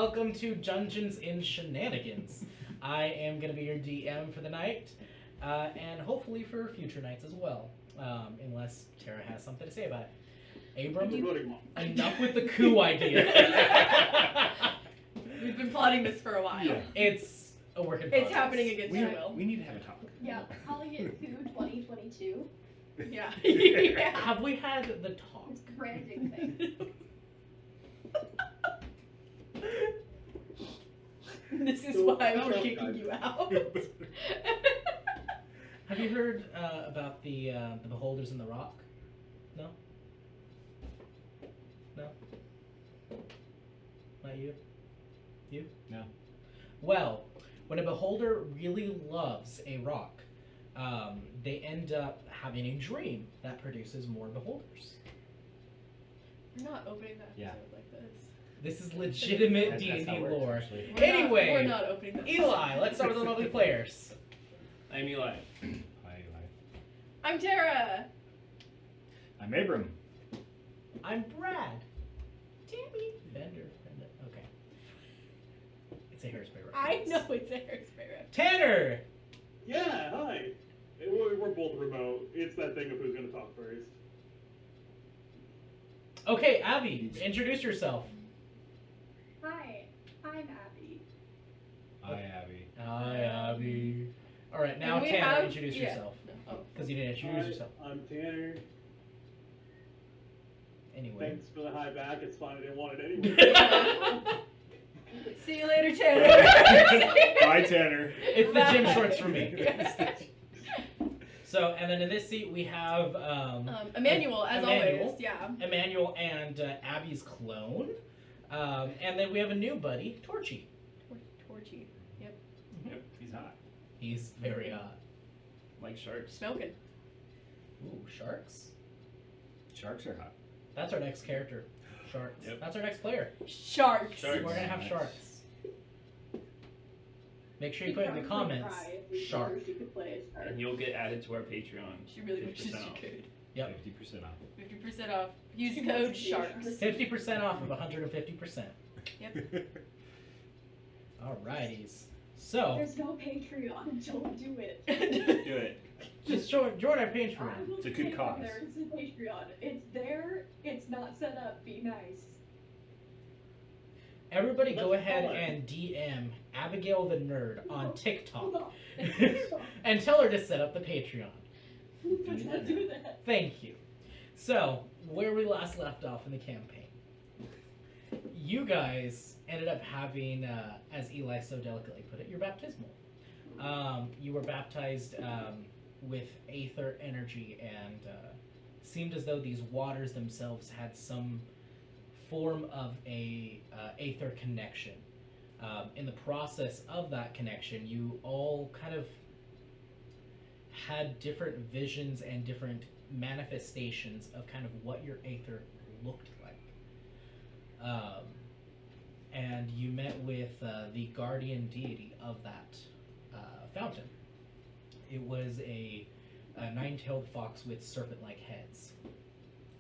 welcome to Dungeons in Shenanigans. I am going to be your DM for the night, and hopefully for future nights as well, unless Tara has something to say about it. Abram, enough with the coup idea. We've been plotting this for a while. Yeah. It's a work in progress. It's happening against your will. We need to have a talk. Yeah, calling it Coup 2022. Yeah. Have we had the talk? It's a branding thing. This is why we're kicking you out. Have you heard about the beholders in the rock? No? No? Not you? You? No. Well, when a beholder really loves a rock, they end up having a dream that produces more beholders. We're not opening that Yeah. episode like this. This is legitimate That's D&D how it works, lore. actually. Anyway, we're not opening that. Eli, let's start with the lovely players. I'm Eli. Hi, Eli. I'm Tara. I'm Abram. I'm Brad. Tammy. Bender. Okay. It's a hairspray reference. I know it's a hairspray rep. Tanner! Yeah, hi. We're both remote. It's that thing of who's going to talk first. Okay, Abby, introduce yourself. Hi, I'm Abby. Hi, Abby. Hi, Abby. Alright, now And we Tanner, have- introduce yeah. yourself. Oh. Because you didn't introduce yourself. I'm Tanner. Anyway. Thanks for the high back. It's fine. I didn't want it anyway. See you later, Tanner. Bye, Tanner. It's the gym shorts for me. Yeah. So, and then in this seat we have Emmanuel, as Emmanuel. always. Yeah. Emmanuel and Abby's clone. And then we have a new buddy, Torchy. Torchy. Yep. Yep, he's hot. He's very hot. Like sharks. Smoking. Ooh, sharks? Sharks are hot. That's our next character. Sharks. Yep. That's our next player. Sharks. Sharks. We're gonna have Nice. sharks. Make sure you put in the comments, shark. And you'll get added to our Patreon. She really wishes 50% she off. could. Yep. 50% off. 50% off. Use code SHARKS. 50% off of 150%. Yep. Alrighties. So, There's no Patreon. Don't do it. Do it. just join our Patreon. I will It's a good take cause. There is a Patreon. It's there. It's not set up. Be nice. Everybody go Let's ahead call it. and DM Abigail the Nerd on TikTok No. and tell her to set up the Patreon. Let's not do that. Thank you. So, where we last left off in the campaign, you guys ended up having, as Eli so delicately put it, your baptismal. You were baptized with aether energy, and seemed as though these waters themselves had some form of a aether connection. In the process of that connection, you all kind of had different visions and different manifestations of kind of what your aether looked like. And you met with the guardian deity of that fountain. It was a nine-tailed fox with serpent-like heads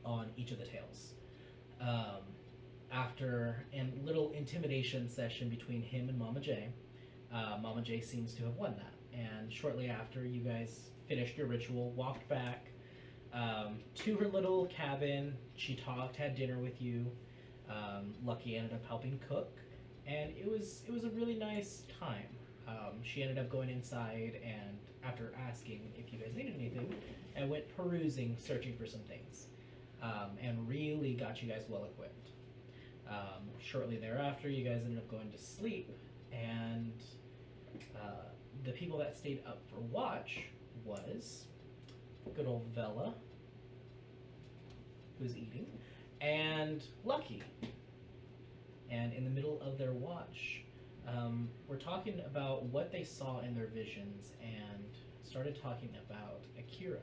on each of the tails. After a little intimidation session between him and Mama J, Mama J seems to have won that. And shortly after, you guys finished your ritual, walked back to her little cabin. She talked, had dinner with you. Lucky ended up helping cook, and it was a really nice time. She ended up going inside, and after asking if you guys needed anything, and went perusing, searching for some things, and really got you guys well equipped. Shortly thereafter, you guys ended up going to sleep, and the people that stayed up for watch was good old Vela, who's eating, and Lucky. And in the middle of their watch, we're talking about what they saw in their visions, and started talking about Akira.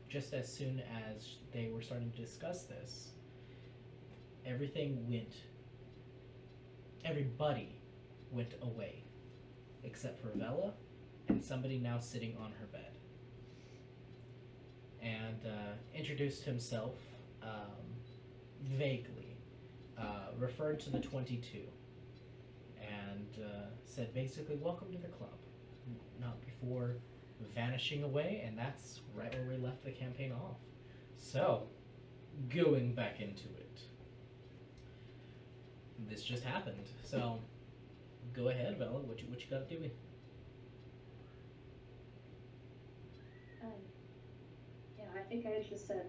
Just as soon as they were starting to discuss this, everybody went away, except for Vela and somebody now sitting on her bed. And introduced himself vaguely. referred to the 22 and said basically, welcome to the club. Not before vanishing away, and that's right where we left the campaign off. So, going back into it. This just happened, so go ahead, Vela. What you got to do? Yeah, I think I just said,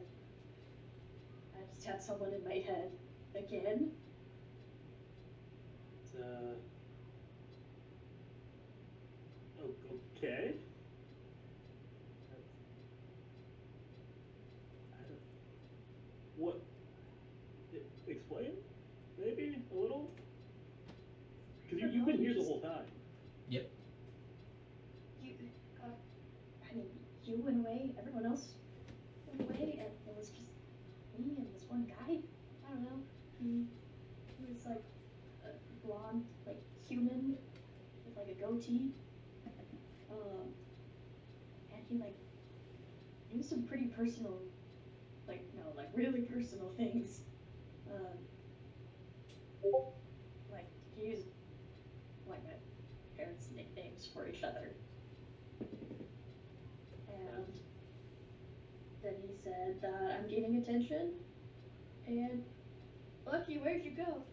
I just had someone in my head again. Okay. What? Explain? Maybe a little? Because you've been here the whole time. Yep. I mean, you went away, everyone else went away, and it was just me and this one guy. I don't know. He was like a blonde, like human with like a goatee. And he like knew some pretty personal, like really personal things. Like he used like my parents' nicknames for each other. And then he said that I'm gaining attention, and Lucky, where'd you go?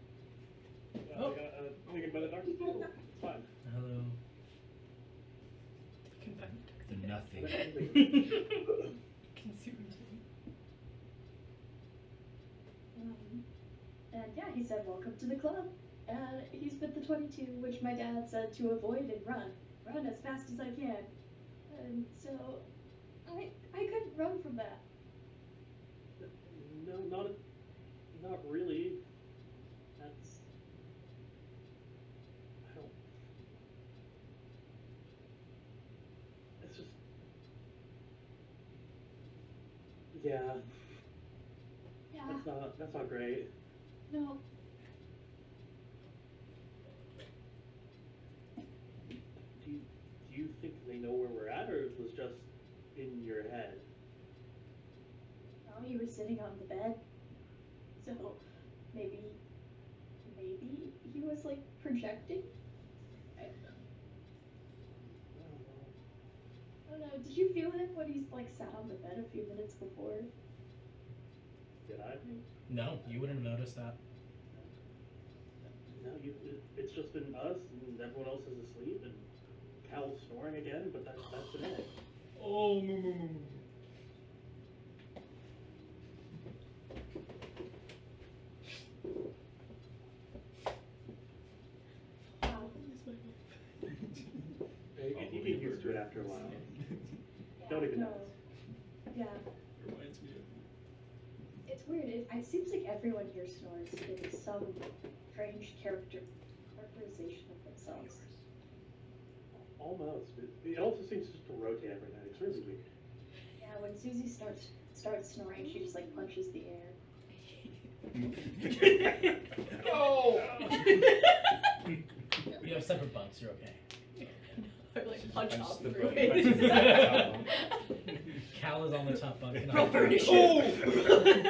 Oh. Thinking about the dark. It's fine. Hello. The nothing. Consumed. And yeah, he said, welcome to the club. And he's been the 22, which my dad said to avoid and run as fast as I can. And so I couldn't run from that. No, not really. That's. I don't. It's just. Yeah. Yeah, That's not great. no. Do you think they know where we're at, or it was just in your head? No, he was sitting on the bed. So maybe he was like projecting. I don't know. Did you feel him when he's like sat on the bed a few minutes before? Did I? No, you wouldn't have noticed that. No, it's just been us, and everyone else is asleep, and Cal's snoring again, but that's been it. Oh, You get used to it after a while. Yeah, Don't even no. notice. Yeah, reminds me of. it's weird. It seems like everyone here snores in some strange characterization of themselves. Almost. It also seems just to rotate every night. It's really weird. Yeah, when Susie starts snoring, she just like punches the air. No! You have separate bunks. You're okay. I like punch Punch off the through button. it. Cal is on the top bunk. And Roll I'm- for initiative.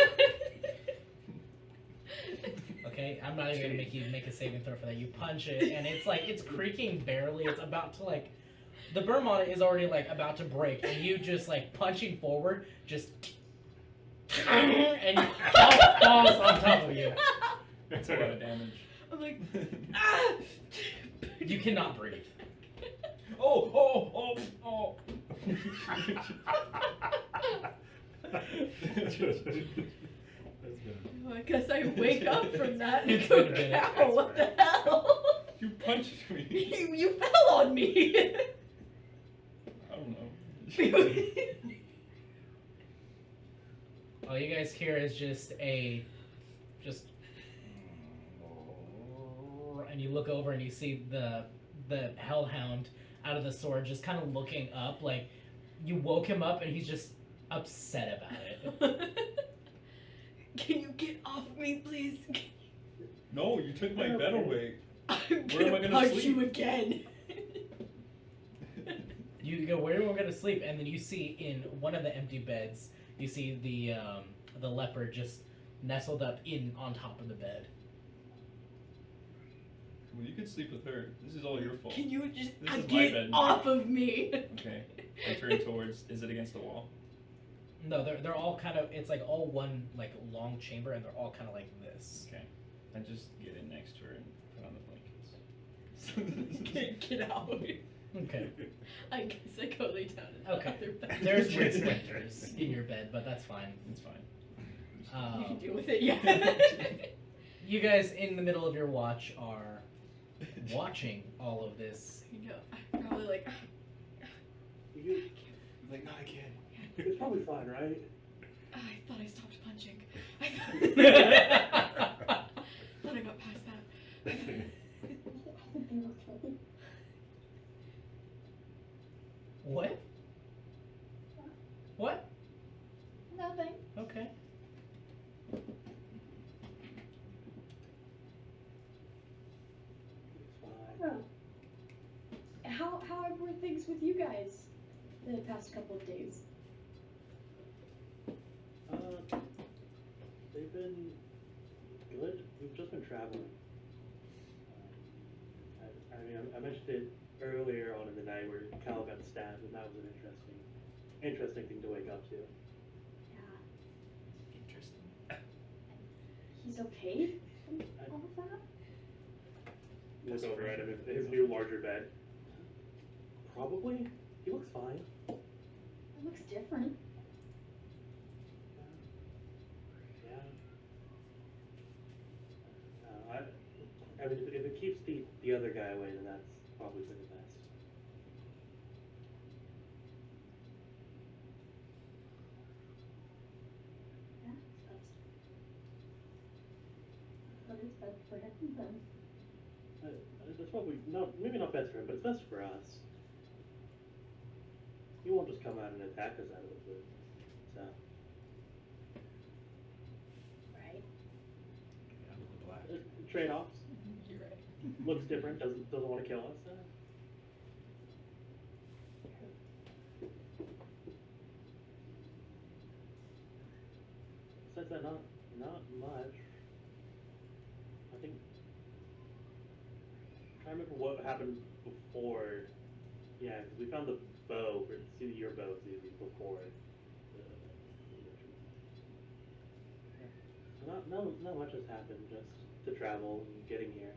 Okay, I'm not even gonna make you make a saving throw for that. You punch it, and it's creaking barely. It's about to like, the berm on it is already like about to break, and you just like punching forward, just, and Cal falls on top of you. That's a lot of damage. I'm like, ah! You cannot breathe. Oh! That's good. Oh, I guess I wake up from that and It's go, been a minute. ow, what the hell? You punched me. You fell on me. I don't know. All you guys hear is just, and you look over and you see the hellhound out of the sword just kind of looking up, like you woke him up and he's just upset about it. Can you get off me, please? No, you took my bed away. I'm Where am I gonna gonna punch sleep? you again. You go, where are we gonna sleep? And then you see in one of the empty beds, you see the leopard just nestled up on top of the bed. Well, you can sleep with her. This is all your fault. Can you just This is my get bed. off of me? Okay. I turn towards. Is it against the wall? No, they're all kind of. It's like all one like long chamber, and they're all kind of like this. Okay. I just get in next to her and put on the blankets. Get out. Okay. I guess I go lay down in the Okay. other bed. There's weird splinters in your bed, but that's fine. It's fine. You can deal with it, yeah. You guys in the middle of your watch are watching all of this. You know, I'm probably like, You, Like, not again. it's probably fine, right? I thought I stopped punching. I thought I got past that. I think they're okay. What? What? Nothing. Okay. It's fine. Oh. How were things with you guys the past couple of days? They've been good. We've just been traveling. I mentioned it earlier on in the night where Cal got stabbed, and that was an interesting thing to wake up to. Yeah. Interesting. He's okay from all of that? You look over at him in his new larger bed. Probably. He looks fine. It looks different. Yeah. I mean, if it keeps the other guy away, then that's probably for the best. Yeah, but it's best for him then. That's probably maybe not best for him, but it's best for us. He won't just come out and attack us out of the blue. So. Right. Trade-offs. You're right. Looks different. Doesn't want to kill us. Besides that, not much. I think. I remember what happened before. Yeah, because we found the bow for your bow, Susie, before the ritual. Yeah. So not much has happened. Just the travel and getting here.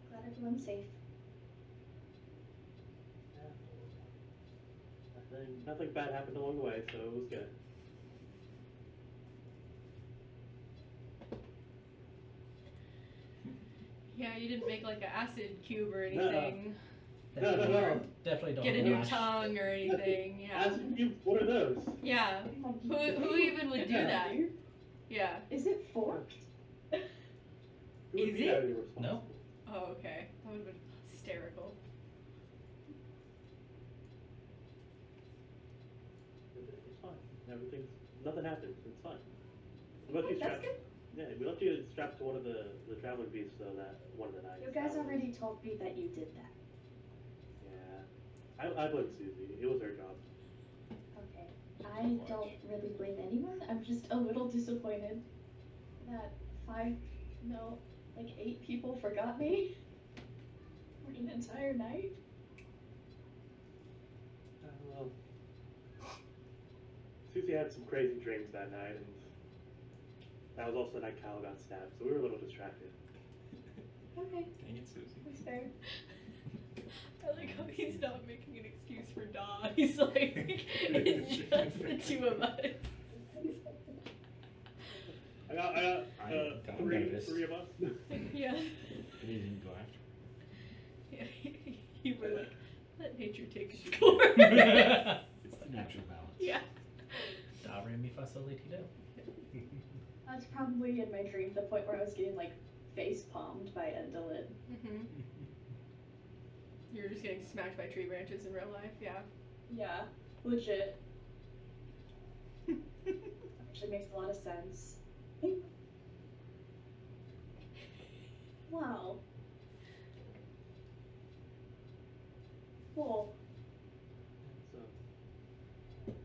Glad everyone's safe. Yeah. Nothing bad happened along the way, so it was good. Yeah, you didn't make like an acid cube or anything. No. Definitely don't. Get a new lash. tongue or anything. Yeah. Acid cubes, what are those? Yeah. Who even would do that? Yeah. Is it forked? Who would Is be it? that irresponsible? No. Oh, okay. That would have been hysterical. It's fine. Nothing happened. It's fine. We left you That's strapped. good. Yeah, we left you strapped to one of the traveling beasts though that one of the nights. You guys That was- already told me that you did that. Yeah. I blame Susie. It was her job. Okay. I don't really blame anyone. I'm just a little disappointed that 8 people forgot me for an entire night. Well, Susie had some crazy dreams that night, and that was also the night Kyle got stabbed, so we were a little distracted. Okay, Dang it, Susie. that's fair. I like how he's not making an excuse for Dawn. He's like, it's just the two of us. I got I'm nervous. three of us. Yeah. I didn't go after. Yeah. You were like, let nature take its course. It's the natural balance. Yeah. Da re mi fa sol la ti do. That's probably in my dream the point where I was getting like face palmed by Endolin. Mhm. You're just getting smacked by tree branches in real life. Yeah. Yeah, legit. Actually makes a lot of sense. Wow. Cool.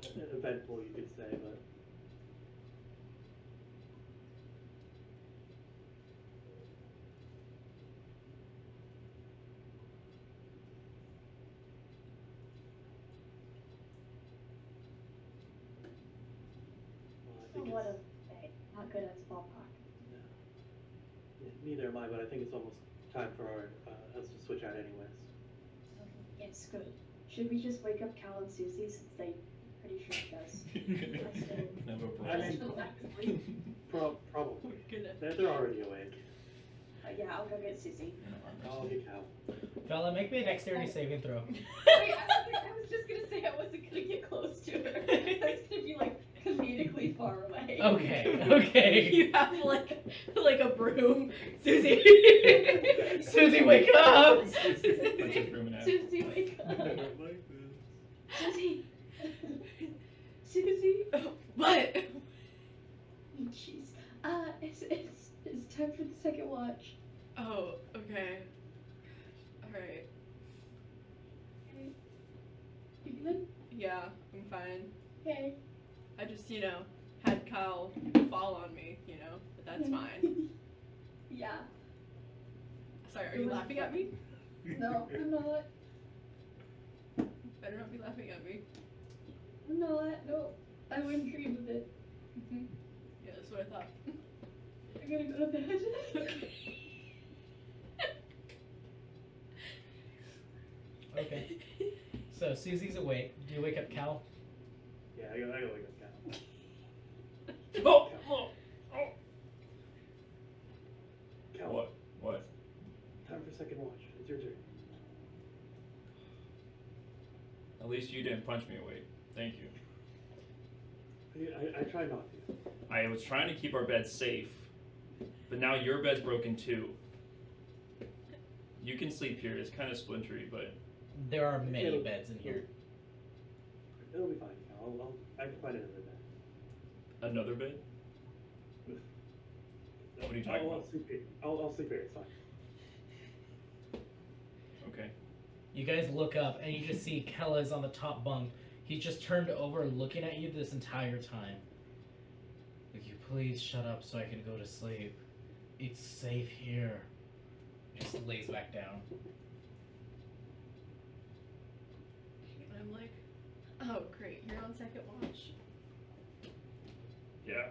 So, eventful, you could say, but good at small talk. No. Neither am I, but I think it's almost time for us to switch out anyways. Okay, yes, good. Should we just wake up Cal and Susie since they pretty sure it does? Never I mean, probably. They're already awake. Yeah, I'll go get Susie. I'll get Cal. Fella, make me a dexterity saving throw. Wait, I was just gonna say I wasn't gonna get close to her. I was gonna be like comedically far away. Okay, okay. You have like a broom, Susie. Susie, wake up! Bunch of room and a half. Susie, wake up. Like this. Susie! Susie. What? Jeez. It's time for the second watch. Oh, okay. All right. Okay. You good? Yeah, I'm fine. Okay. I just, had Kyle fall on me, but that's fine. Yeah. Sorry, are you laughing at me? No, I'm not. Better not be laughing at me. I'm not. No. I wouldn't dream of it. Yeah, that's what I thought. I gotta go to bed. Okay. So Susie's awake. Do you wake up Cal? Yeah, I gotta wake up Cal. Oh! Cal, What? time for second watch. It's your turn. At least you didn't punch me awake. Thank you. I try not to. I was trying to keep our bed safe, but now your bed's broken too. You can sleep here. It's kind of splintery, but There are many beds in here. It'll be fine, Cal. I can find another bed. another bed? What are you talking about? I'll sleep here. It's fine. Okay. You guys look up and you just see Kella's on the top bunk. He's just turned over looking at you this entire time. Would you please shut up so I can go to sleep? It's safe here. Just lays back down. And I'm like, oh great, you're on second watch. Yeah.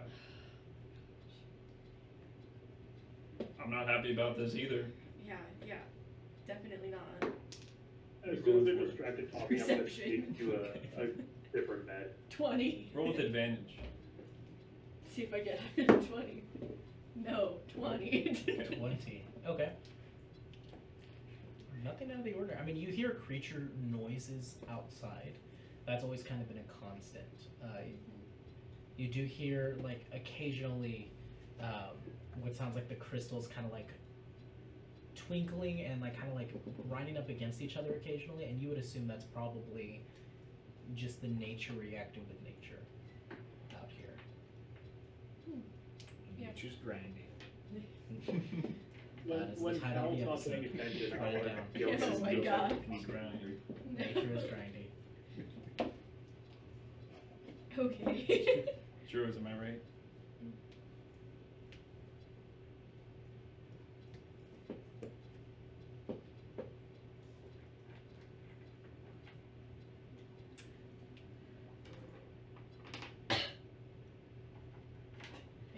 I'm not happy about this either. Yeah, definitely not. As soon as they're distracted talking, I'm gonna sneak to a different bed. 20. Roll with advantage. See if I get higher than 20. No, 20. 20. Okay. Nothing out of the ordinary. I mean, you hear creature noises outside. That's always kind of been a constant. You do hear, like, occasionally what sounds like the crystals kind of like twinkling and like kind of like grinding up against each other occasionally, and you would assume that's probably just the nature reacting with nature out here. Yeah. Nature's grinding. When title of the Cal's not episode. paying attention, I Write it want down. to feel Oh this my feels God. like Be grinding. Nature is grindy. Okay. Drews, am I right?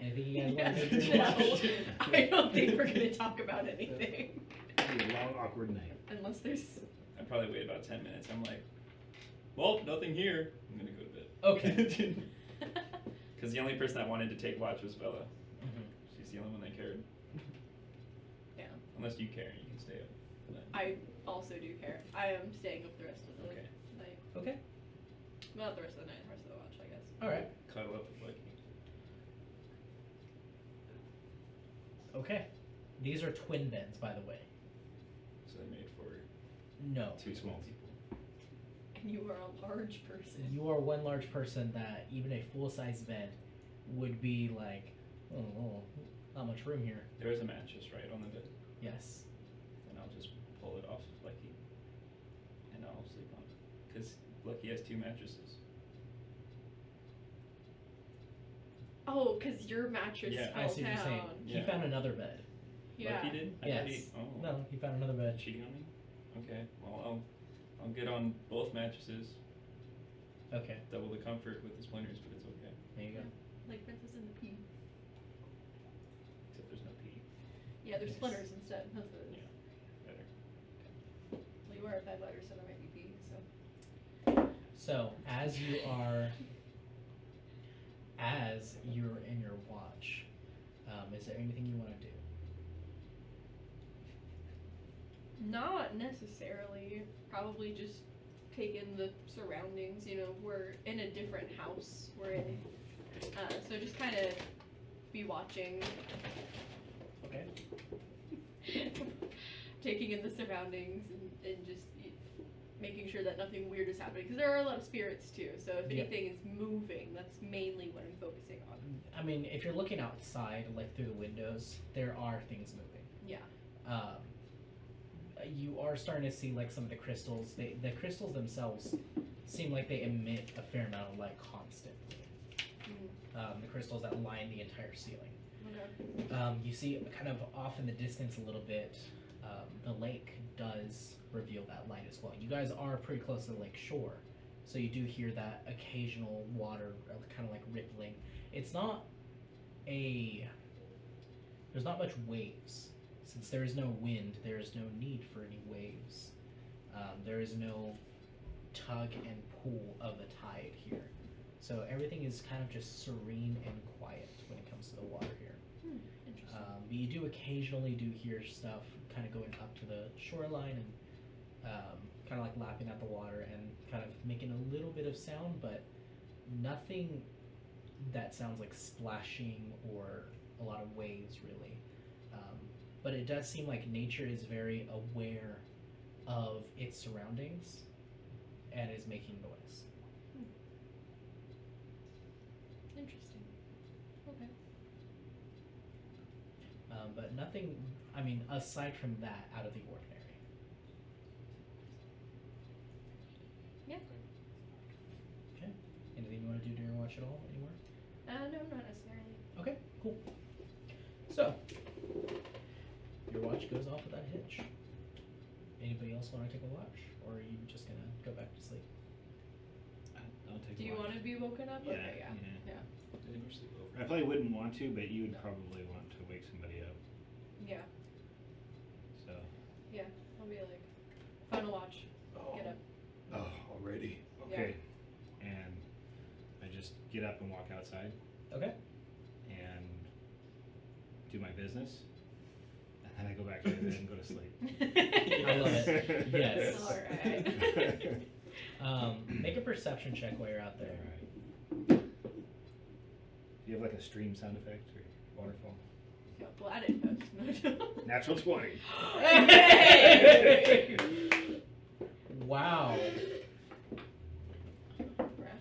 Anything you guys want to do? No, I don't think we're gonna talk about anything. It'll be a long, awkward night. Unless there's. I probably wait about 10 minutes. I'm like, well, nothing here. I'm gonna go to bed. Okay. Because the only person that wanted to take watch was Bella. Mhm. She's the only one that cared. Yeah. Unless you care, you can stay up. But- I also do care. I am staying up the rest of the Okay. night. Okay. Well, not the rest of the night, the rest of the watch, I guess. All right. Cuddle up with Lucky. Okay. These are twin beds, by the way. So they made for No. two small people. And you are a large person. You are one large person that even a full-size bed would be like, oh, not much room here. There is a mattress right on the bed. Yes. And I'll just pull it off of Lucky. And I'll sleep on it. Because Lucky has two mattresses. Oh, because your mattress Yeah, I fell see what you're down. saying. He Yeah. found another bed. Yeah. Lucky did? I thought Yes. Oh. No, he found another bed. Cheating on me? Okay. Well, I'll get on both mattresses. Okay. Double the comfort with the splinters, but it's okay. There you go. Like Princess and the Pea. Yeah, there's Yes. splinters instead. That's what it is. Better. Well, you are at 5 letters, so there might be B, so. So as you're in your watch, is there anything you want to do? Not necessarily. Probably just take in the surroundings. You know, we're in a different house. We're in, so just kind of be watching, Okay. taking in the surroundings, and just making sure that nothing weird is happening. Because there are a lot of spirits too. So if Yeah. anything is moving, that's mainly what I'm focusing on. I mean, if you're looking outside, like through the windows, there are things moving. Yeah. You are starting to see like some of the crystals. The crystals themselves seem like they emit a fair amount of light constantly. The crystals that line the entire ceiling. Okay. You see kind of off in the distance a little bit, the lake does reveal that light as well. You guys are pretty close to the lake shore, so you do hear that occasional water kind of like rippling. It's not there's not much waves. Since there is no wind, there is no need for any waves. There is no tug and pull of the tide here. So everything is kind of just serene and quiet when it comes to the water here. Interesting. But you do occasionally hear stuff kind of going up to the shoreline and kind of like lapping at the water and kind of making a little bit of sound, but nothing that sounds like splashing or a lot of waves really. But it does seem like nature is very aware of its surroundings and is making noise. Interesting. Okay. But nothing, I mean, aside from that, out of the ordinary. Yeah. Okay. Anything you want to do during watch at all anymore? No, not necessarily. Okay, cool. So, your watch goes off without a hitch. Anybody else want to take a watch? Or are you just going to go back to sleep? I'll take Do a you watch. want to be woken up? Yeah, Okay, yeah. yeah. Yeah. Did you sleep over? I probably wouldn't want to, but you would probably want to wake somebody up. Yeah. So. Yeah. I'll be like, final watch. Oh. Get up. Oh, already. Okay. And I just get up and walk outside Okay. and do my business, and then I go back in and go to sleep. I love it. Yes. Alright. Make a perception check while you're out there. Alright. Do you have like a stream sound effect or waterfall? Yeah, glad it goes. Natural 20. Hey! Wow.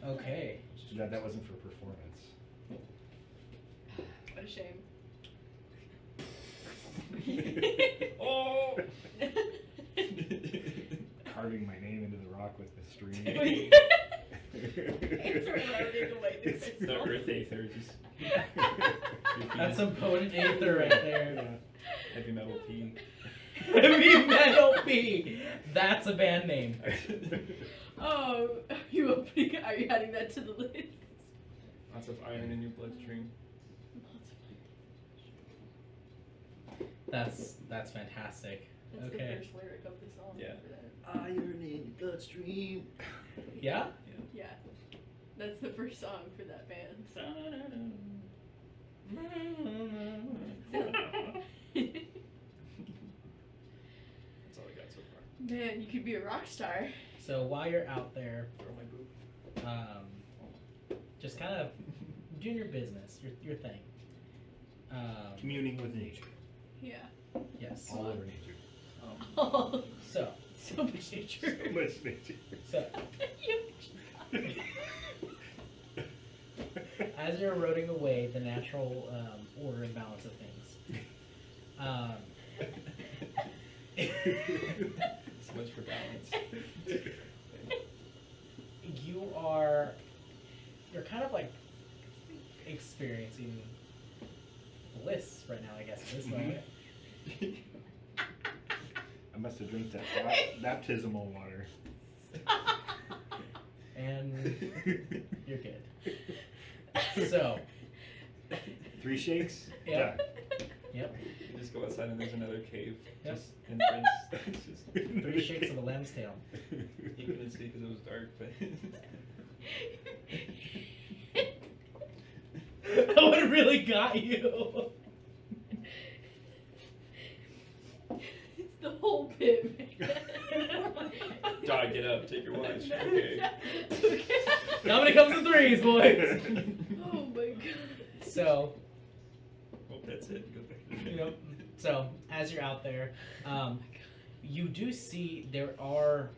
Okay. Too bad that wasn't for performance. What a shame. Oh! Carving my name into the rock with the stream. It's eroding away the It's the crystal. Earth Aether, just That's some potent ether right there. heavy metal P. Heavy Metal P. That's a band name. Oh, are you adding that to the list? Lots of iron in your bloodstream. That's fantastic. That's Okay. the first lyric of the song. Yeah. For that. Iron in your bloodstream. Yeah? Yeah. That's the first song for that band. That's all I got so far. Man, you could be a rock star. So while you're out there, Throw my boot. just kind of doing your business, your thing. Communing with nature. Yeah. Yes. All over nature. Oh, So, so much nature. So much nature. so as you're eroding away the natural order and balance of things, So much for balance. you're kind of like experiencing bliss right now, I guess, at this moment. I must have drank that baptismal water. And you're good. So, 3 shakes? Yep. Done. Yep. You just go outside and there's another cave. Yep. Just entrance. It's just 3 shakes of a lamb's tail. you couldn't see because it was dark, but. That one really got you. It's the whole bit, man. Dog, get up, take your watch. Okay. How many comes in 3s, boys? Oh my god. So, Well, that's it. Go back to the you know, so as you're out there, you do see there are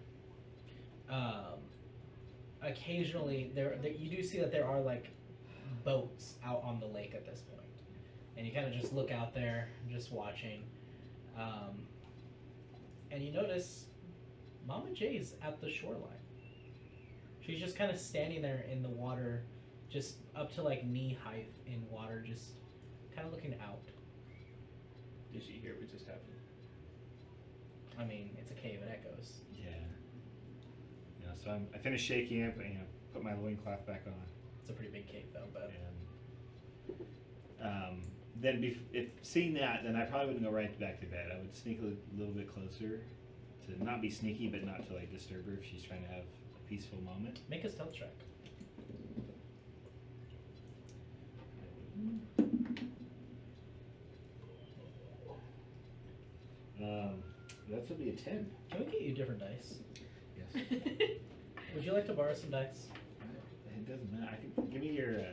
occasionally you do see that there are like boats out on the lake at this point, and you kind of just look out there, just watching, and you notice Mama J's at the shoreline. She's just kind of standing there in the water, just up to like knee height in water, just kind of looking out. Did she hear what just happened? I mean, it's a cave, it echoes. Yeah. You know, so I finished shaking it, but put my loincloth back on. It's a pretty big cave though, but And then if seeing that, then I probably wouldn't go right back to bed. I would sneak a little bit closer to not be sneaky, but not to like disturb her if she's trying to have a peaceful moment. make a stealth check. That's gonna be a 10. Can we get you different dice? Yes. Would you like to borrow some dice? It doesn't matter. Give me your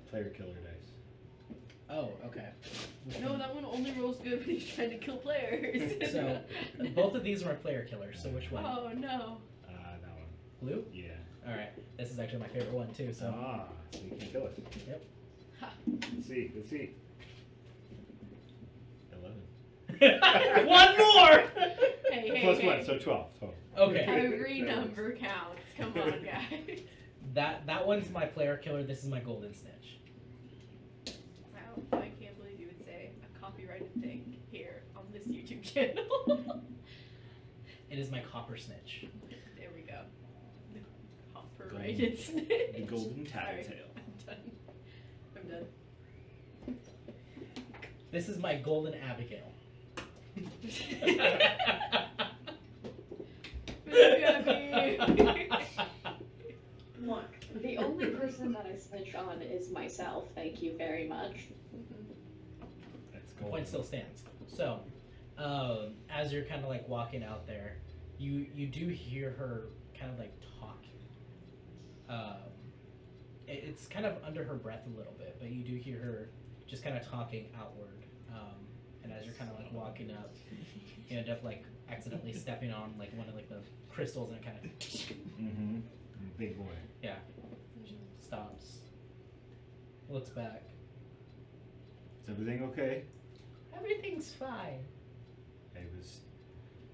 player killer dice. Oh, okay. No, that one only rolls good when he's trying to kill players. So, both of these are player killers, so which one? Oh no. That one. Blue? Yeah. Alright, this is actually my favorite one too, so. So you can kill it. Yep. Ha. Let's see. 11. One more! Hey, Plus hey. 1, so 12. Okay. Every number counts. Come on, guys. That one's my player killer, this is my golden snitch. Wow, I can't believe you would say a copyrighted thing here on this YouTube channel. It is my copper snitch. There we go. The copyrighted snitch. The golden Sorry, tattletale. I'm done. This is my golden Abigail. Look, the only person that I snitch on is myself. Thank you very much. That's The cool. point still stands. So, as you're kind of like walking out there, you do hear her kind of like talking. It's kind of under her breath a little bit, but you do hear her just kind of talking outward. And as you're kind of like walking up, you end up like accidentally stepping on like one of like the crystals, and it kind of Mm-hmm. Big boy. yeah stops, looks back. Is everything okay? Everything's fine. I was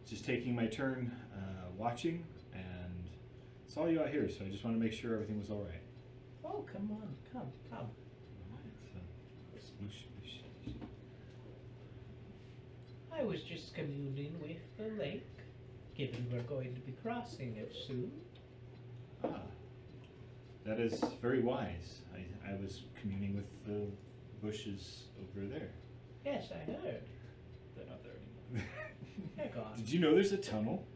just taking my turn watching and saw you out here, so I just want to make sure everything was all right. Oh, come on, come. All right, so sploosh, sploosh, sploosh. I was just communing with the lake, given we're going to be crossing it soon. Ah, that is very wise. I was communing with the bushes over there. Yes, I heard. They're not there anymore. They're gone. Did you know there's a tunnel?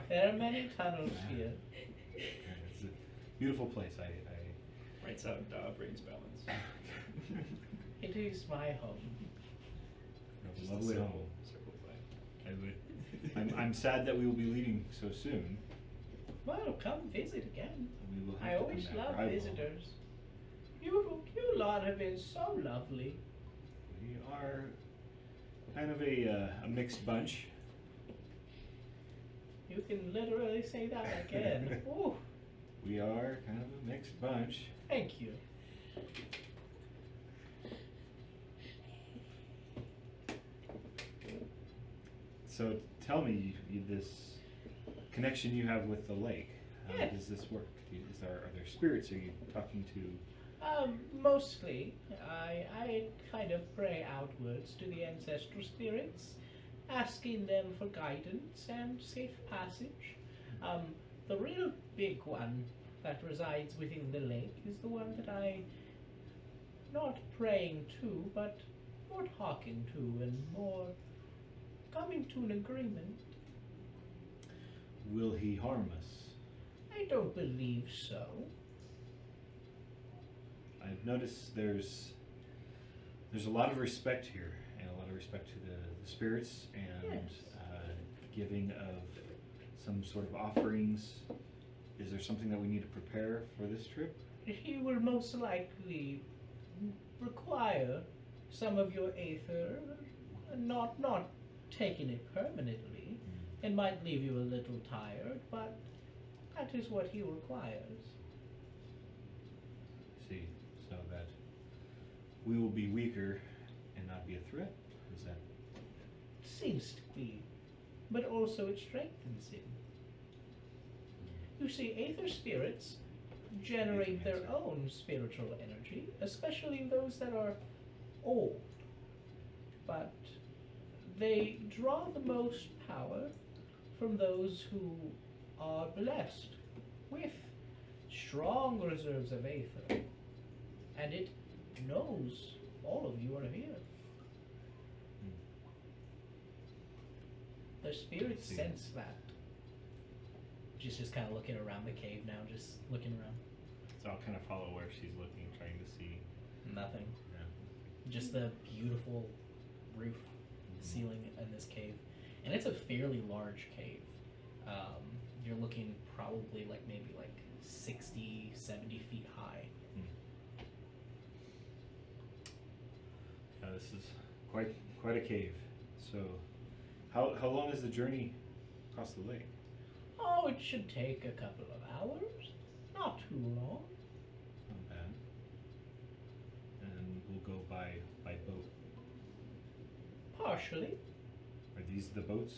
There are many tunnels here. It's a beautiful place. Writes out brains balance. It is my home. A lovely home. Circle flag. I'm sad that we will be leaving so soon. Well, come visit again. We will have I to always come back, love or I will. visitors. You lot have been so lovely. We are kind of a mixed bunch. You can literally say that again. Ooh, We are kind of a mixed bunch. thank you. So tell me, this connection you have with the lake, how Yeah. does this work? Are there spirits? Are you talking to? Mostly, I kind of pray outwards to the ancestral spirits, asking them for guidance and safe passage. The real big one that resides within the lake is the one that I not praying to, but more talking to and more coming to an agreement. Will he harm us? I don't believe so. I've noticed there's a lot of respect here, and a lot of respect to the spirits, and Yes. giving of some sort of offerings. Is there something that we need to prepare for this trip? He will most likely require some of your aether, not taking it permanently. It might leave you a little tired, but that is what he requires. See, so that we will be weaker and not be a threat? Is that? Seems to be, but also it strengthens him. You see, aether spirits generate their own spiritual energy, especially those that are old. But they draw the most power from those who are blessed with strong reserves of aether. And it knows all of you are here. The spirits See. sense that. She's just kind of looking around the cave now, just looking around. So I'll kind of follow where she's looking, trying to see. Nothing. Yeah. Just the beautiful roof ceiling in this cave. And it's a fairly large cave. You're looking probably like maybe like 60, 70 feet high. Yeah, this is quite a cave. So, how long is the journey across the lake? Oh, it should take a couple of hours. Not too long. Not bad. And we'll go by boat. Partially. Are these the boats?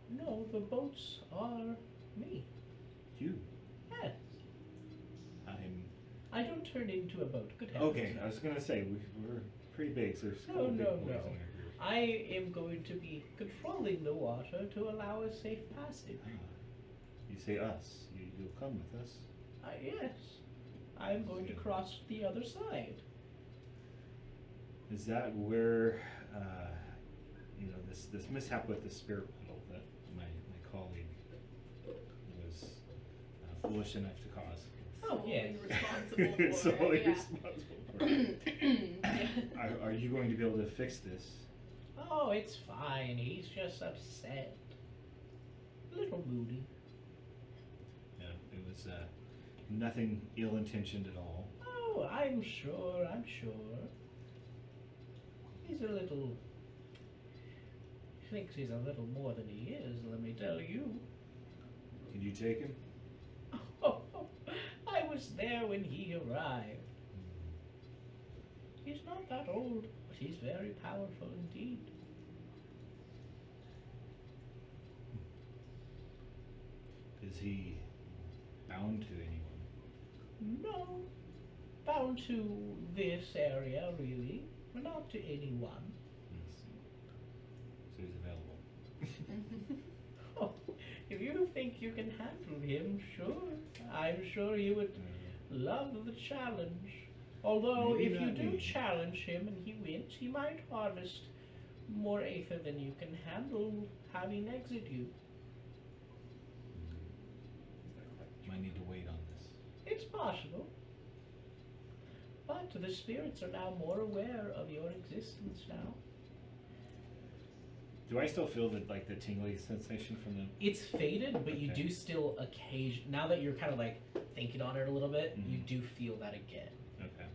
No, the boats are me. You. Yes. I don't turn into a boat. Good heavens. Okay, I was gonna say we're pretty big, so there's a No, couple big no, boys no. in our group. I am going to be controlling the water to allow a safe passage. You say us. You'll come with us. Yes. I'm going to cross the other side. Is that where this mishap with the spirit puddle that my colleague was foolish enough to cause? Oh, yes. Responsible for Solely it, yeah. responsible for it. Yeah. Are you going to be able to fix this? Oh, it's fine. He's just upset. A little moody. Yeah, it was nothing ill-intentioned at all. Oh, I'm sure. He's a little... He thinks he's a little more than he is, let me tell you. Can you take him? Oh, I was there when he arrived. He's not that old, but he's very powerful indeed. Is he bound to anyone? No, bound to this area, really, but not to anyone. So he's available. Oh, if you think you can handle him, sure. I'm sure he would love the challenge. Although, Maybe if you not do me. challenge him and he wins, he might harvest more aether than you can handle having exit you. Might need to wait on this. It's possible. But the spirits are now more aware of your existence now. Do I still feel the tingly sensation from them? It's faded, but you Okay. do still now that you're kind of like thinking on it a little bit, you Mhm. do feel that again. Okay.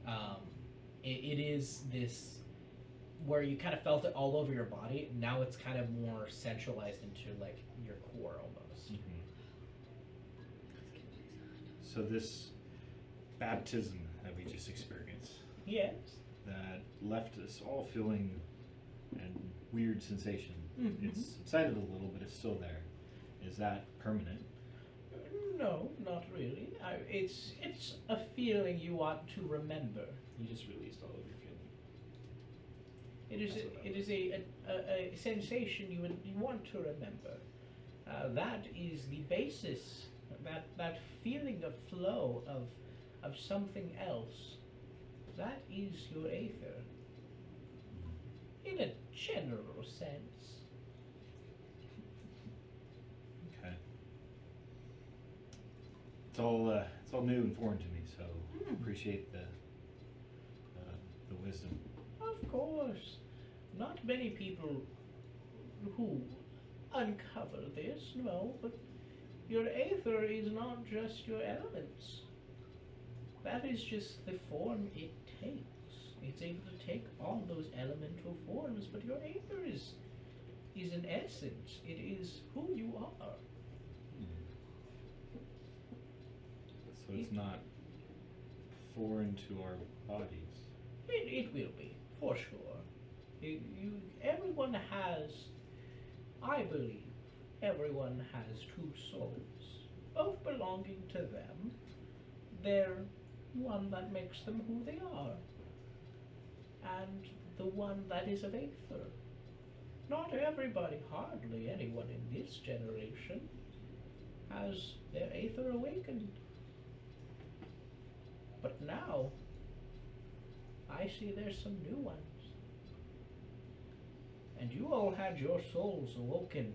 It is this where you kind of felt it all over your body. Now it's kind of more centralized into like your core almost. So this baptism that we just experienced, Yes. that left us all feeling an weird sensation. Mhm. It's subsided a little, but it's still there. Is that permanent? No, not really. It's a feeling you want to remember. You just released all of your feelings. It is a sensation you want to remember. That is the basis. That feeling of flow of something else That is your aether. In a general sense. Okay. It's all new and foreign to me, so appreciate the wisdom. Of course. Not many people who uncover this, no, but your aether is not just your elements. That is just the form it takes. It's able to take on those elemental forms, but your aether is an essence. It is who you are. So it's not foreign to our bodies. It will be, for sure. Everyone has, I believe, everyone has two souls, both belonging to them. They're one that makes them who they are, and the one that is of aether. Not everybody, hardly anyone in this generation, has their aether awakened. But now, I see there's some new ones. And you all had your souls awoken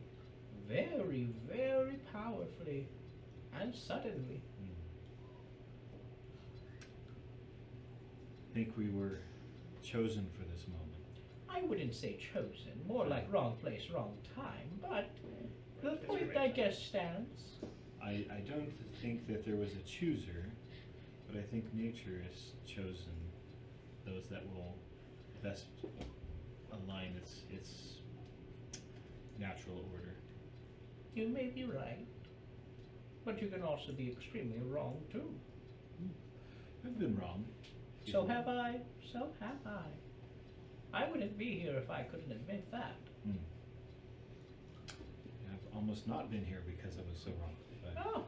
very, very powerfully and suddenly. I think we were chosen for this moment. I wouldn't say chosen, more like wrong place, wrong time, but the point I guess stands. I don't think that there was a chooser, but I think nature has chosen those that will best align its natural order. You may be right, but you can also be extremely wrong too. I've been wrong. So have I, so have I. I wouldn't be here if I couldn't admit that. I've almost not been here because I was so wrong. But, Oh,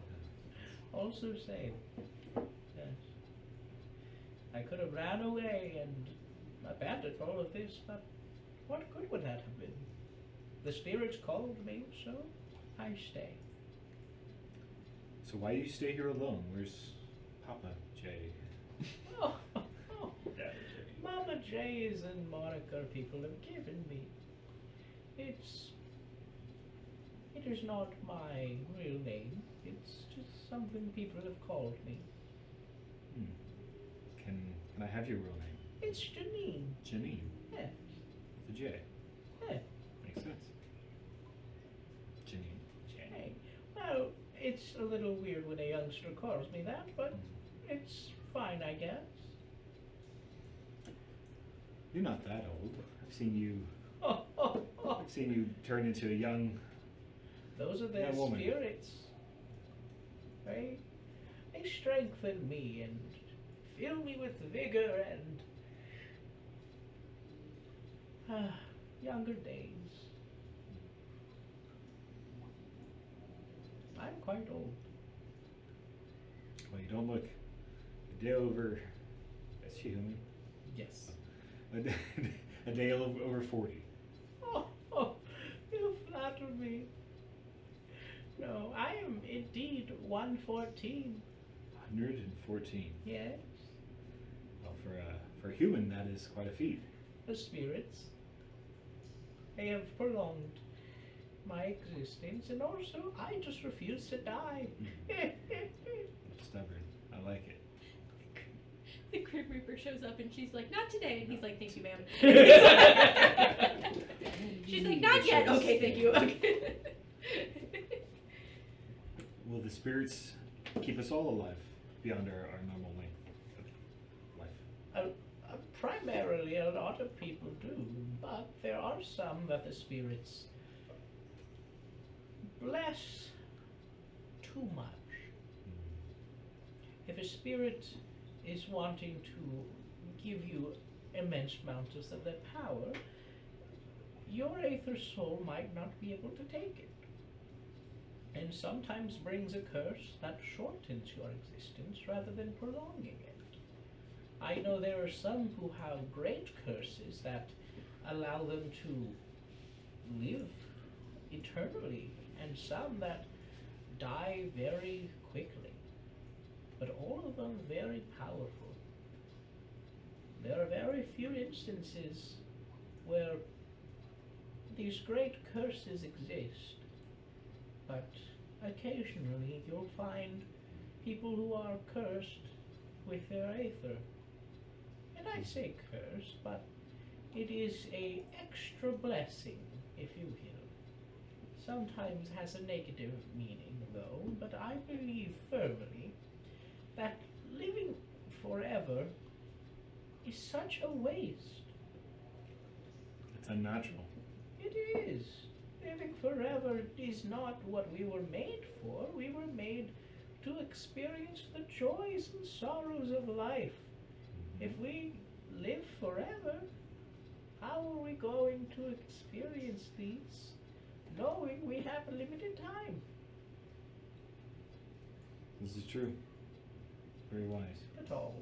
also same. Yes. I could have ran away and abandoned all of this, but what good would that have been? The spirits called me, so I stay. So why do you stay here alone? Where's Papa Jay? Oh, Yeah. Mama J is a moniker people have given me. It is not my real name. It's just something people have called me. Can I have your real name? It's Janine. Janine. Yes. With a J. Yes. Makes sense. Janine. Jay. Well, it's a little weird when a youngster calls me that, but it's fine, I guess. You're not that old. I've seen you. Oh, oh, oh. I've seen you turn into a young. Those are their Young woman. spirits. They strengthen me and fill me with vigor and younger days. I'm quite old. Well, you don't look a day over. Is she human? Yes. A day over 40. Oh, you flatter me. No, I am indeed 114. 114. Yes. Well, for a human, that is quite a feat. The spirits. They have prolonged my existence, and also I just refuse to die. Stubborn. I like it. The Grim Reaper shows up and she's like, not today. And he's like, thank you, ma'am. She's like, not yet. Okay, thank you. Okay. Will the spirits keep us all alive beyond our normal length of life? Primarily, a lot of people do, but there are some that the spirits bless too much. If a spirit is wanting to give you immense amounts of their power, your aether soul might not be able to take it, and sometimes brings a curse that shortens your existence rather than prolonging it. I know there are some who have great curses that allow them to live eternally, and some that die very quickly, but all of them very powerful. there are very few instances where these great curses exist, but occasionally you'll find people who are cursed with their aether. And I say curse, but it is a extra blessing, if you will. Sometimes has a negative meaning, though, but I believe firmly that living forever is such a waste. It's unnatural. It is. Living forever is not what we were made for. We were made to experience the joys and sorrows of life. If we live forever, how are we going to experience these, knowing we have a limited time? This is true. Very wise. But all,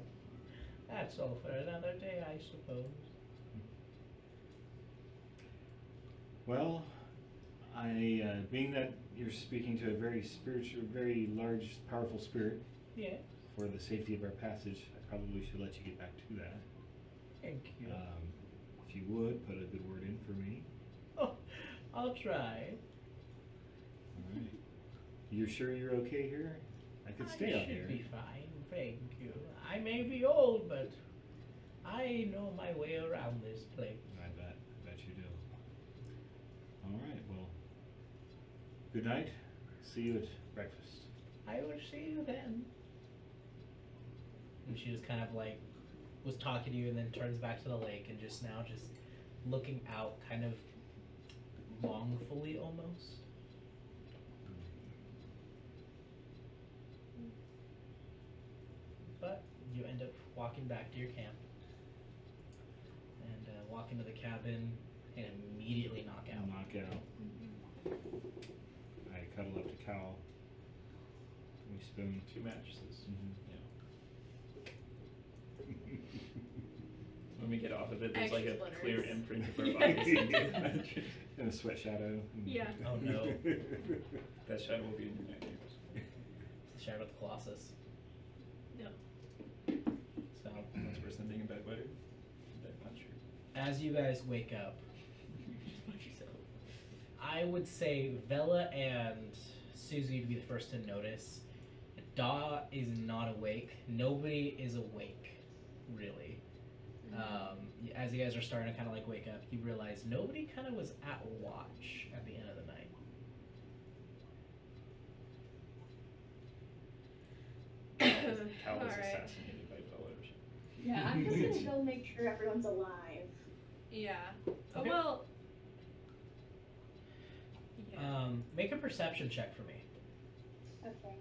that's all for another day, I suppose. Well, being that you're speaking to a very spiritual, very large, powerful spirit, Yeah, for the safety of our passage, I probably should let you get back to that. thank you. If you would, put a good word in for me. Oh, I'll try. Alright. You're sure you're okay here? I could stay out I here. should be fine, thank you. I may be old, but I know my way around this place. I bet you do. Alright, well, good night. See you at breakfast. I will see you then. And she just kind of like was talking to you and then turns back to the lake and just now just looking out kind of longfully almost. But you end up walking back to your camp and walk into the cabin and immediately knock out. Knock out. I cuddle up to Cal. We spoon. 2 mattresses. When we get off of it, there's like a Extra clear splitters. imprint of our bodies into the mattress. And a sweat shadow. Yeah. Oh no. That shadow will be in your nightmares. It's the Shadow of the Colossus. No. So What's worse than being in bed wetter? Bed puncher. as you guys wake up, Just punch yourself. I would say Vela and Susie to be the first to notice. Da is not awake. Nobody is awake, really. As you guys are starting to kind of like wake up, you realize nobody kind of was at watch at the end of the night. Cal was Alright. assassinated by Village. Yeah, I'm just gonna go make sure everyone's alive. Yeah. Okay. Well. Yeah. Make a perception check for me. Okay.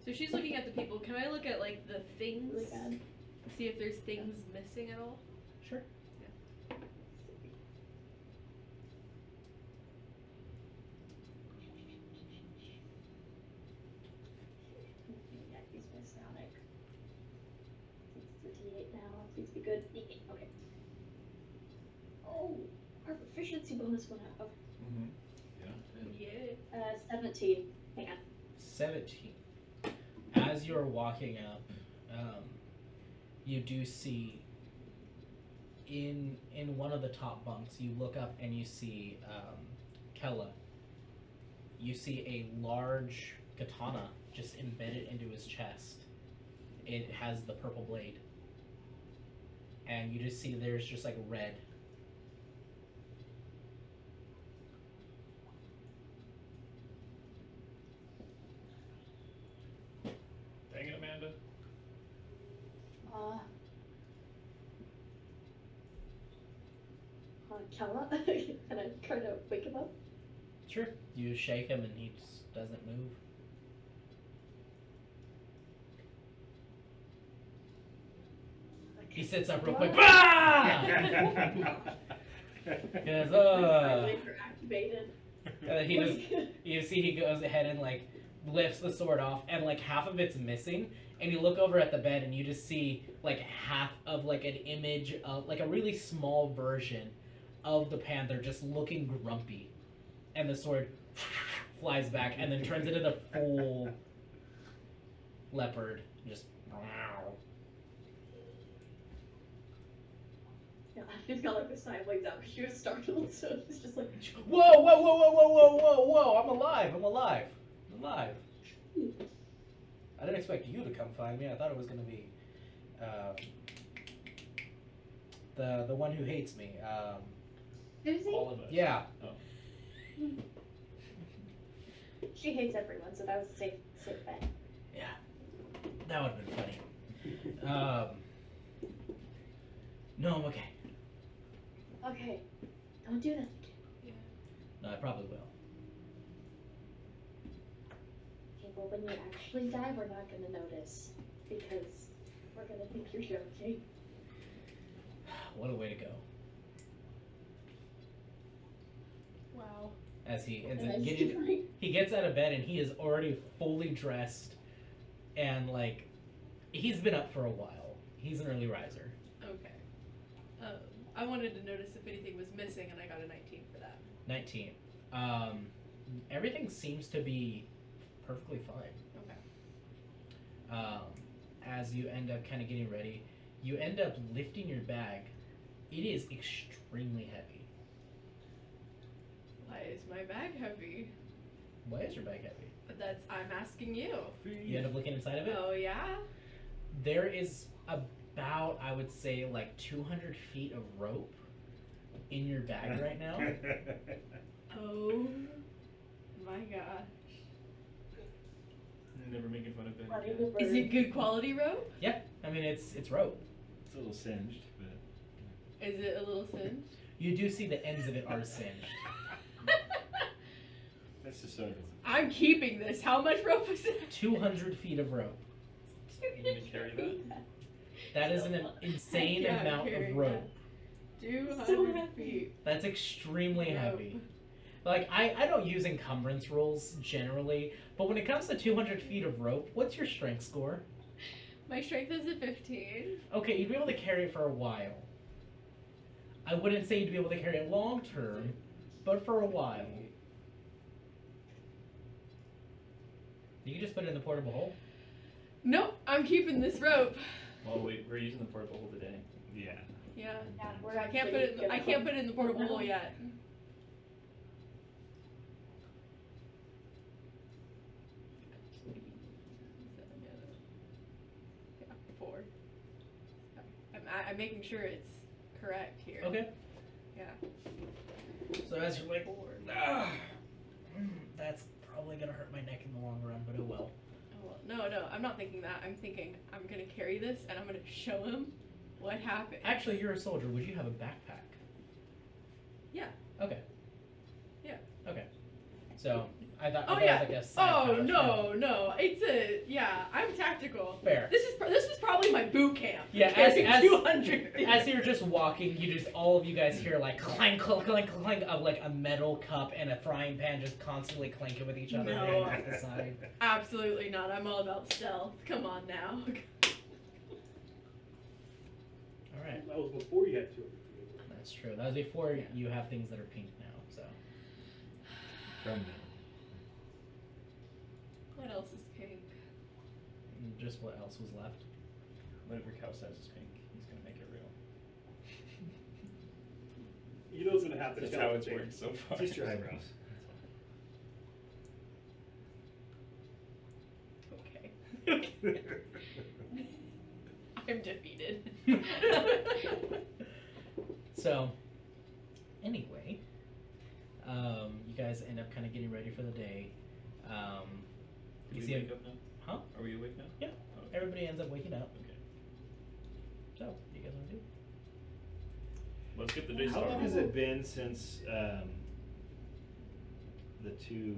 So she's looking at the people. Can I look at like the things? Really bad. See if there's things missing at all. Sure. Yeah, he's my sonic. It's the D8 now. Please be good. D8. Okay. Oh, our proficiency bonus went up. Mm-hmm. Yeah. 17. Hang on. 17. As you're walking up, you do see in one of the top bunks, you look up and you see Kella. You see a large katana just embedded into his chest. It has the purple blade. And you just see there's just like red. Dang it, Amanda. Kella? Can I try to wake him up? Sure. You shake him and he just doesn't move. He sits up real quick. Ah! He goes, Finally activated. And then he just, you see he goes ahead and like lifts the sword off and like half of it's missing, and you look over at the bed and you just see like half of like an image of like a really small version of the panther just looking grumpy, and the sword flies back and then turns into the full leopard, just She's got like the side legs out because she was startled, so she's just like, Whoa, whoa, whoa, whoa, whoa, whoa, whoa, whoa! I'm alive! I'm alive! I'm alive! I didn't expect you to come find me. I thought it was gonna be the one who hates me. Susie? All of us. Yeah. Oh. She hates everyone, so that was a safe bet. Yeah. That would have been funny. No, I'm okay. Okay, don't do that again. Yeah. No, I probably will. Okay, well when you actually die, we're not gonna notice because we're gonna think you're joking. What a way to go. Wow. As he ends And up then getting, she's like, he gets out of bed and he is already fully dressed, and like, he's been up for a while. He's an early riser. Okay. I wanted to notice if anything was missing, and I got a 19 for that. 19. Everything seems to be perfectly fine. Okay. As you end up kind of getting ready, you end up lifting your bag. It is extremely heavy. Why is my bag heavy? Why is your bag heavy? But I'm asking you. You end up looking inside of it. Oh yeah. There is about, I would say, like 200 feet of rope in your bag right now. Oh my gosh. Never making fun of Ben "Buddy again. the Is bird." it good quality rope? Yeah, I mean it's rope. It's a little singed, but Is it a little singed? You do see the ends of it are singed. that's just sort of. I'm keeping this. How much rope is it? 200 feet of rope. You gonna carry that? That is an insane Yeah, amount carry of rope. that. 200 So heavy. feet. That's extremely Rope. heavy. Like, I don't use encumbrance rules generally, but when it comes to 200 feet of rope, what's your strength score? My strength is a 15. Okay, you'd be able to carry it for a while. I wouldn't say you'd be able to carry it long term, but for a while. You can just put it in the portable hole. Nope, I'm keeping this rope. Well, we're using the portable hole today. Yeah. Yeah. Yeah, we're I can't actually put it. gonna I can't put it in the portable hole yet. Yeah, 4. I'm making sure it's correct here. Okay. Yeah. So as you're like, 4. that's probably gonna hurt my neck in the long run, but it will. Oh, well, no, I'm not thinking that. I'm thinking I'm gonna carry this and I'm gonna show him what happened. Actually, you're a soldier. Would you have a backpack? Yeah. Okay. Yeah. Okay. So I thought, Oh I thought yeah. it was like a side Oh pouch. no. It's a yeah. I'm tactical. Fair. This was probably my boot camp. Yeah, Carrying as 200 feet. as you're just walking, all of you guys hear like clank, clank, clank, clank of like a metal cup and a frying pan just constantly clanking with each other No. off the side. Absolutely not. I'm all about stealth. Come on now. All right, That was before you had 200 feet. that's true. That was before you have things that are pink now. So From What else is pink? just what else was left? Whatever cow says is pink, he's gonna make it real. You know what's gonna happen. That's It's how gonna it's change. worked so far. just your eyebrows. Okay. I'm defeated. So anyway, you guys end up kind of getting ready for the day. Did You we see wake up now? Huh? Are we awake now? Yeah. Oh, okay. Everybody ends up waking up. Okay. So, what do you guys want to do? Let's get the day How started. long has it been since the two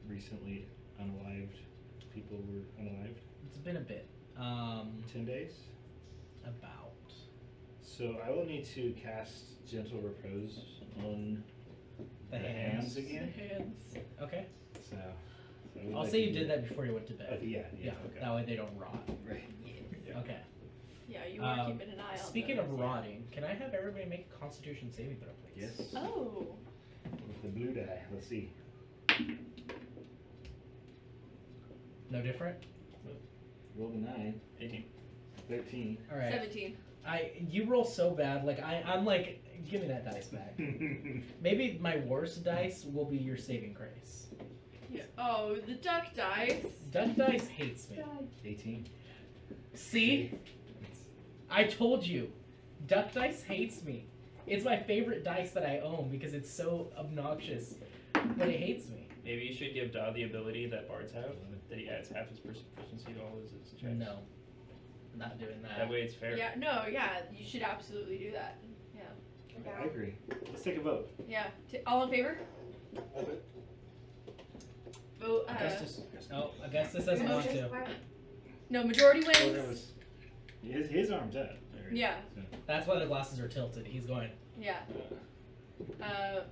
recently unalived people were unalived? It's been a bit. 10 days? About. So I will need to cast Gentle Repose on The the hands. hands again. Hands. Okay. So I would I'll like say to you do did that before you went to bed. Okay, yeah, okay. That way they don't rot. Right. Yeah. Okay. Yeah, you are keeping an eye on Speaking those, of yeah. rotting, can I have everybody make a Constitution saving throw, please? Yes. Oh. With the blue die. Let's see. No different? Roll the 9. 18. 13. All right. 17. You roll so bad. Like I'm like, give me that dice back. Maybe my worst dice will be your saving grace. Yeah. Oh, the duck dice. Duck dice hates me. God. 18. See, I told you, duck dice hates me. It's my favorite dice that I own because it's so obnoxious, but it hates me. Maybe you should give Da the ability that bards have, that he adds half his proficiency to all his checks. No, not doing that. That way it's fair. Yeah. No. Yeah. You should absolutely do that. Yeah. I agree. Let's take a vote. Yeah. All in favor? Okay. Vote. Augustus. Oh, Augustus doesn't want to. No. Majority Oh, that wins. was his arm's up. There. Yeah. So, That's why the glasses are tilted. He's going. Yeah.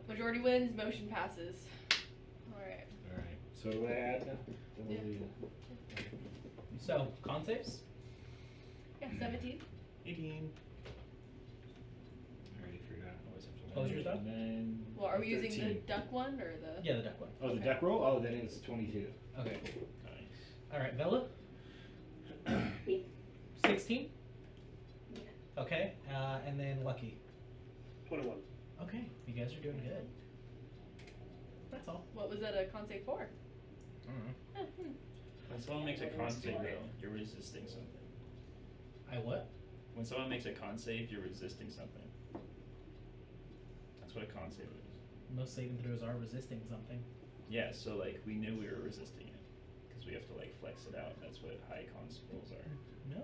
Majority wins. Motion passes. All right. all right. So do I add now? Yeah. So con saves. Yeah. 17. 18. I already forgot. Always have to Close yours up. And then Well, are we using the 13. duck one or the? Yeah, the duck one. Oh, the Okay. deck roll? Oh, then it's 22. Okay. Nice. All right, Bella. 16. Yeah. Okay, and then Lucky. 21. Okay, you guys are doing good. That's all. What was that a con save for? Oh, When someone makes a con save, though, you're resisting something. I what? When someone makes a con save, you're resisting something. That's what a con save is. Most saving throws are resisting something. Yeah, so like we knew we were resisting it because we have to like flex it out. That's what high con spells are. No,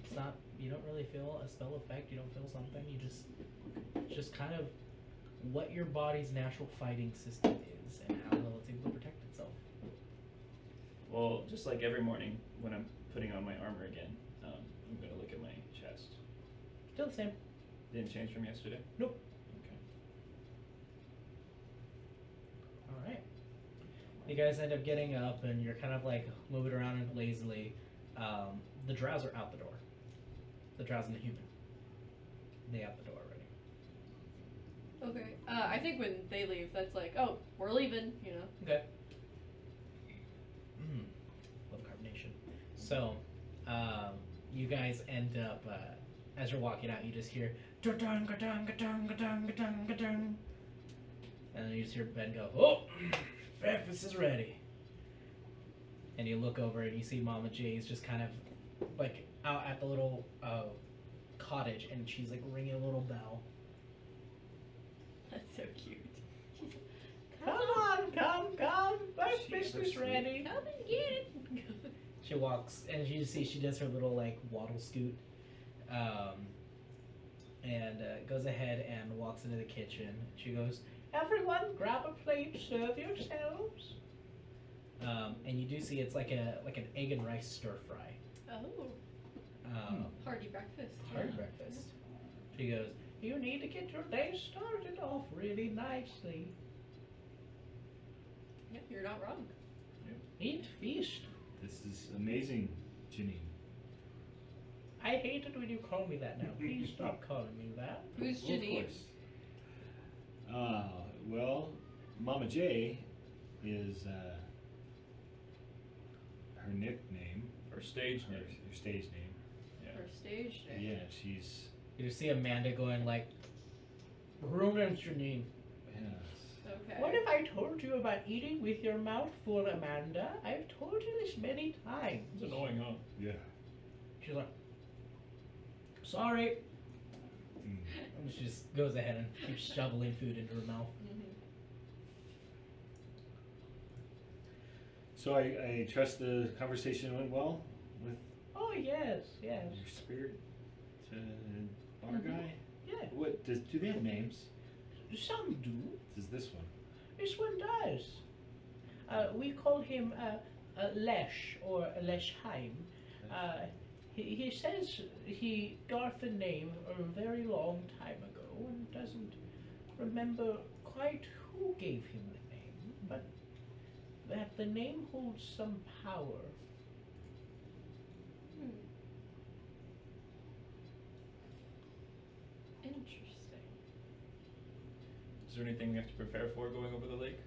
it's not. You don't really feel a spell effect. You don't feel something. You just kind of what your body's natural fighting system is and how well it's able to protect itself. Well, just like every morning when I'm putting on my armor again, I'm gonna look at my chest. Still the same. Didn't change from yesterday. Nope. Okay. All right. You guys end up getting up and you're kind of like moving around and lazily. The drows are out the door. The drows and the human. They out the door already. okay. I think when they leave, that's like, oh, we're leaving. You know. Okay. Love carbonation. So, you guys end up as you're walking out, you just hear "Ga-dung, ga-dung, ga-dung, ga-dung, ga-dung, ga-dung," and then you just hear Ben go, "Oh, breakfast is ready." And you look over and you see Mama J's just kind of like out at the little cottage, and she's like ringing a little bell. That's so cute. Come on, come, breakfast is ready. Come and get it. She walks, and you see she does her little like waddle scoot, and goes ahead and walks into the kitchen. She goes, "Everyone, grab a plate, serve yourselves." And you do see it's like an egg and rice stir fry. Oh, hearty breakfast. Hard breakfast. She goes, "You need to get your day started off really nicely. Yeah, you're not wrong. Eat, feast." This is amazing, Janine. I hate it when you call me that now. Please stop calling me that. Who's Well, of Janine? course. Well, Mama J is her nickname, Or stage her, name. her stage name. Her stage name. Yeah, she's You just see Amanda going like, "Her name's Janine. Okay. What have I told you about eating with your mouth full, Amanda? I've told you this many times." It's annoying, huh? yeah. She's like, "Sorry." Mm. And she just goes ahead and keeps shoveling food into her mouth. Mhm. So I trust the conversation went well with "Oh, yes, yes. your spirit bar guy. Yeah, What do they have names? some do. Does this one? This one does. We call him Lesh or Leshheim. He says he got the name a very long time ago and doesn't remember quite who gave him the name, but that the name holds some power. Interesting. Is there anything we have to prepare for going over the lake?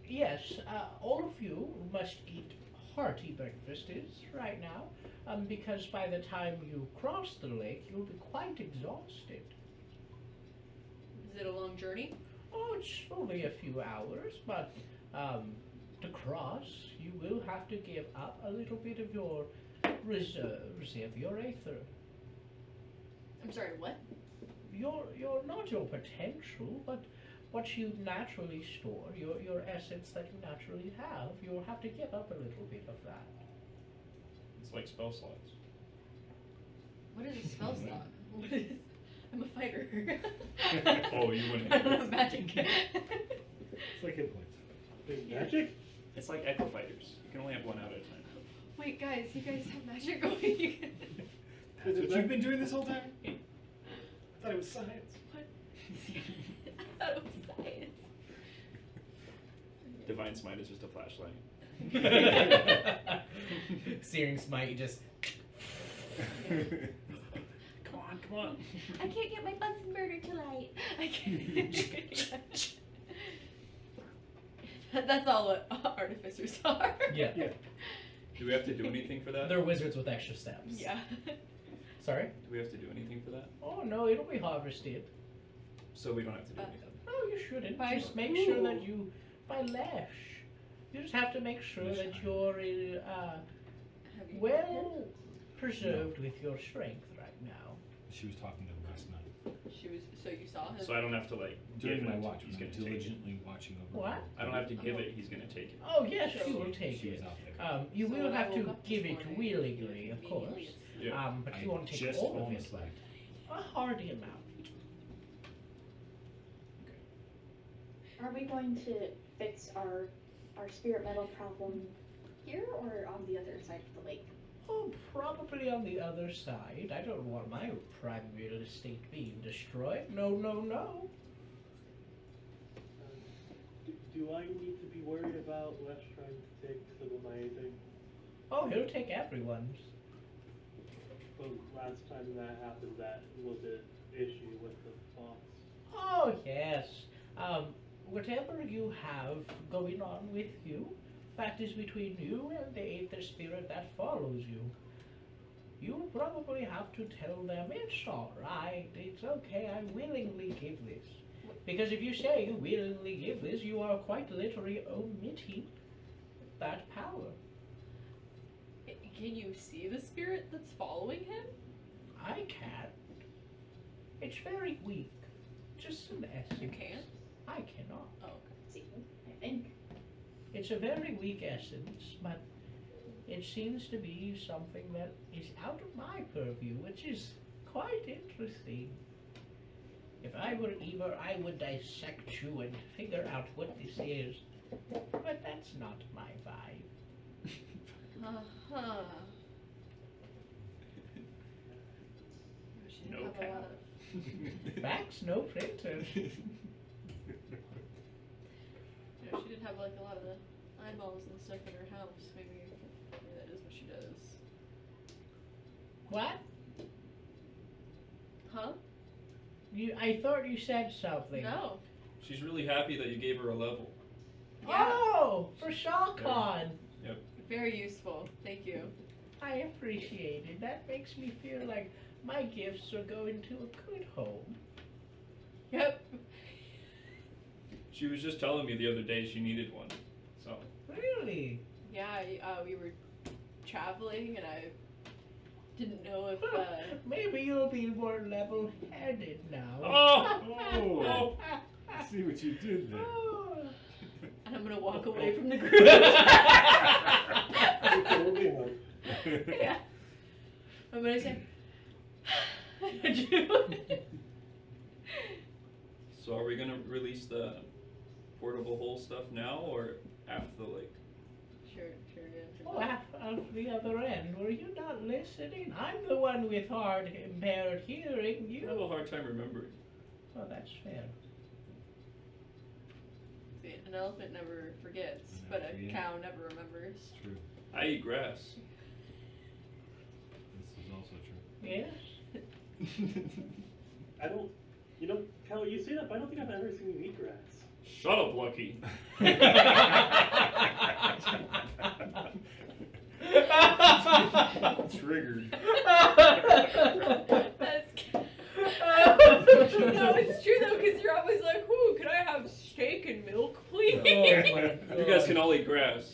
Yes, all of you must eat hearty breakfast is right now, because by the time you cross the lake, you'll be quite exhausted. Is it a long journey? Oh, it's only a few hours, but to cross, you will have to give up a little bit of your reserves of your aether. I'm sorry, what? Not your potential, but what you naturally store, your essence that you naturally have. You'll have to give up a little bit of that. It's like spell slots. What is a spell slot? What is? I'm a fighter. Oh, you wouldn't. I don't have magic. It's like hit points. There's magic? It's like echo fighters. You can only have one out at a time. Wait, guys, you guys have magic going? That's what you've been doing this whole time? I thought it was science. What? I thought it was science. Divine Smite is just a flashlight. Searing Smite, you just. Come on. I can't get my Bunsen burner to light. I can't. That's all what artificers are. Yeah. Do we have to do anything for that? They're wizards with extra steps. Yeah. Sorry? Do we have to do anything for that? Oh no, it'll be harvested. So we don't have to do anything. No, you shouldn't. By just make sure that who? you, by Lesh, you just have to make sure Lesh that High. you're Have you met him? well preserved with your strength right now. She was talking to him last night. She was. So you saw him. So I don't have to like During give my it. watch, He's when gonna I'm take it. diligently watching over What? her. I don't have to give it. He's gonna take it. Oh yes, So you will take She was it. out there. You So will when I have to woke up give this it morning, willingly, you of were course. immediately Yeah. But I you won't take just all of almost it. left. A hardy amount. Are we going to fix our spirit metal problem here or on the other side of the lake? Oh, probably on the other side. I don't want my prime real estate being destroyed. No, no, no. Do I need to be worried about Les trying to take some of my anything? Oh, he'll take everyone's. But last time that happened, that was an issue with the boss. Oh, yes. Whatever you have going on with you, that is between you and the Aether Spirit that follows you. You'll probably have to tell them it's alright, it's okay, I willingly give this. Because if you say you willingly give this, you are quite literally omitting that power. Can you see the spirit that's following him? I can't. It's very weak. Just an essence. You can't. I cannot. Oh, okay. See, I think. It's a very weak essence, but it seems to be something that is out of my purview, which is quite interesting. If I were Eva, I would dissect you and figure out what this is. But that's not my vibe. Uh-huh. She didn't No have a cap. lot of- Facts, no printer. she did have like a lot of eyeballs and stuff in her house. Maybe that is what she does. What? Huh? I thought you said something. No. She's really happy that you gave her a level. Yeah. Oh, for Shawcon. Very useful. Thank you. I appreciate it. That makes me feel like my gifts are going to a good home. Yep. She was just telling me the other day she needed one. So Really? Yeah, we were traveling and I didn't know if Maybe you'll be more level-headed now. Oh! I see what you did there. and I'm gonna walk away from the group. Yeah. I'm gonna say So are we gonna release the portable hole stuff now or after the lake? Sure, yeah. Oh, at the other end, were you not listening? I'm the one with impaired hearing. I have a You. hard time remembering. Oh, that's fair. See, an elephant never forgets, Never but a forget. cow never remembers. It's true. I eat grass. This is also true. Yes. I don't, Cal, you say that, but I don't think I've ever seen you eat grass. Shut up, Lucky. Triggered. That's no, it's true though, because you're always like, "Ooh, could I have steak and milk, please?" You guys can all eat grass.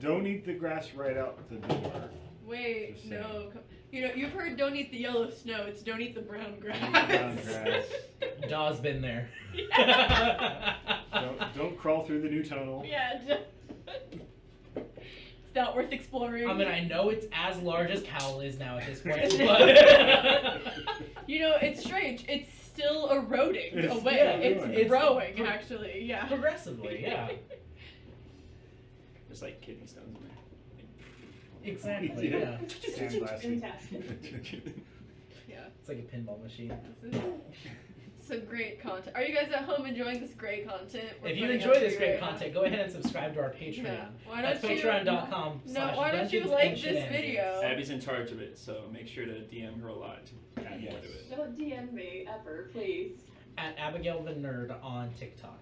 Don't eat the grass right out the door. Wait, Just no. saying. You know, you've heard "Don't eat the yellow snow." It's "Don't eat the brown grass." Don't eat the brown grass. Daw's been there. Don't crawl through the new tunnel. Yeah. It's not worth exploring. I mean, I know it's as large as Cowl is now at this point, but You know, it's strange. It's still eroding It's- away. yeah, it's really. growing, actually. Yeah. progressively, yeah, There's like kidney stones in there. exactly, yeah. Sandblasting. Fantastic. Yeah. It's like a pinball machine. Some great content. Are you guys at home enjoying this great content? we're If you putting enjoy out this here great right now? content, go ahead and subscribe to our Patreon. Yeah. Why That's don't you- patreon.com. No, why don't you like this video? Abby's in charge of it, so make sure to DM her a lot to add more to it. Don't DM me ever, please. At Abigail the Nerd on TikTok.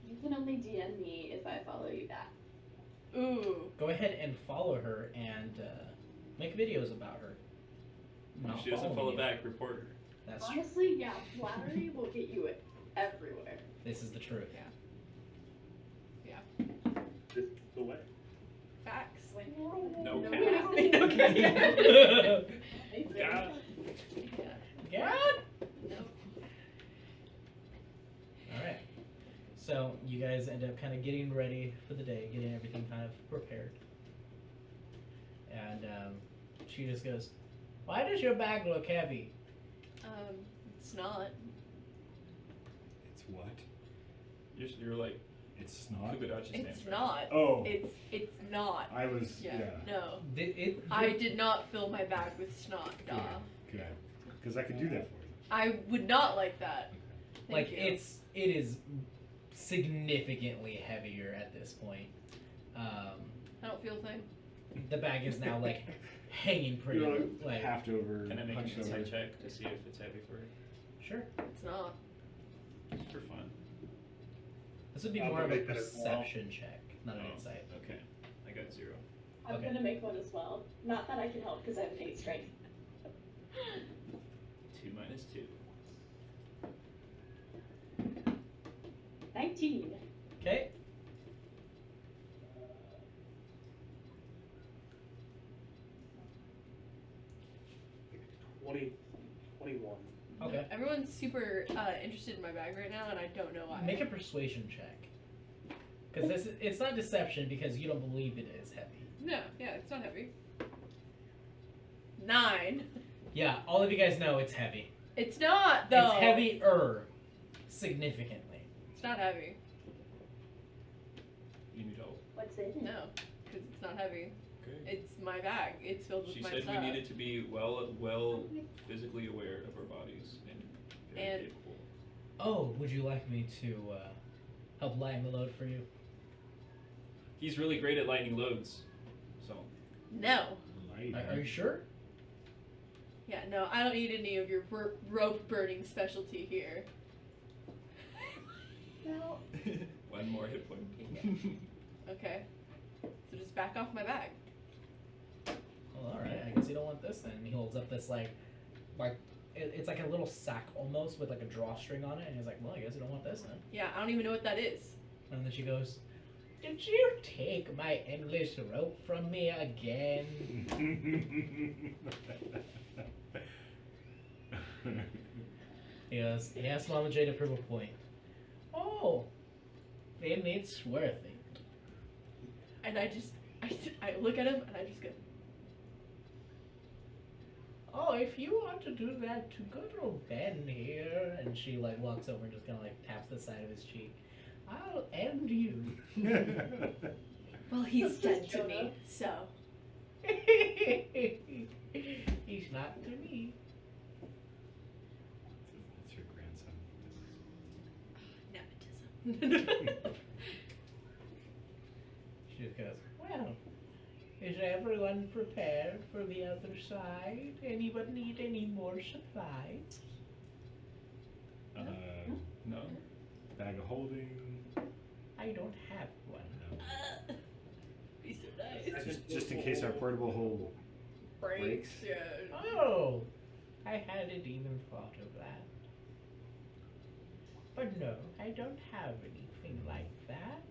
You can only DM me if I follow you back. Ooh. Go ahead and follow her and make videos about her. Not If she doesn't following follow you. back, report her. That's true. Honestly, yeah, flattery will get you it everywhere. This is the truth. Just the way. Facts. No No cap. No cap. Yeah. Yeah. No. All right. So you guys end up kind of getting ready for the day, getting everything kind of prepared. And she just goes, "Why does your bag look heavy?" It's not. It's what? You're like It's not. Fibonacci stands It's for. not. Oh. It's not. I was. Yeah. Yeah. No. I I did not fill my bag with snot, Good. duh. Good. Because I could do that for you. I would not like that. Thank like you. it is significantly heavier at this point. I don't feel a thing. The bag is now like hanging pretty You're like half over. Can I make an hunched over. insight check to see if it's heavy for you? sure. It's not. Just for fun. This would be I'll more of a make that as well. perception check, not an Oh, insight. Okay. I got 0. I'm Okay. gonna make one as well. Not that I can help because I have an 8 strength. 2 minus 2. 19. Okay. 21. Okay. Everyone's super interested in my bag right now, and I don't know why. Make a persuasion check. Because it's not deception because you don't believe it is heavy. No, yeah, it's not heavy. 9. Yeah, all of you guys know it's heavy. It's not though. It's heavier, significantly. It's not heavy. You need help. What's it? No, because it's not heavy. Okay. It's my bag. It's filled with She my said stuff. we needed to be well physically aware of our bodies and very And- capable. Oh, would you like me to help lighten the load for you? He's really great at lightning loads, so No. Light. Are you sure? Yeah, no, I don't need any of your rope burning specialty here. Well, 1 more hit point. Okay. So just back off my bag. Well, all right. I guess you don't want this then. And he holds up this like it's like a little sack almost with like a drawstring on it, and he's like, "Well, I guess you don't want this then." Yeah, I don't even know what that is. And then she goes, "Did you take my endless rope from me again?" He goes, "Yes, Mama J to prove a point." Oh, then it's worth it. And I look at him and I just go, Oh, if you want to do that to good old Ben here, and she like walks over and just kind of like taps the side of his cheek. I'll end you. well, he's That's dead just to me, Jonah. so. He's not to me. That's your grandson. Nepotism. She just goes, "Well, is everyone prepared for the other side? Anyone need any more supplies?" No? Bag of holding. I don't have one. No. Just in case our portable hole Breaks. breaks. Yeah. Oh, I hadn't even thought of that. But no, I don't have anything like that.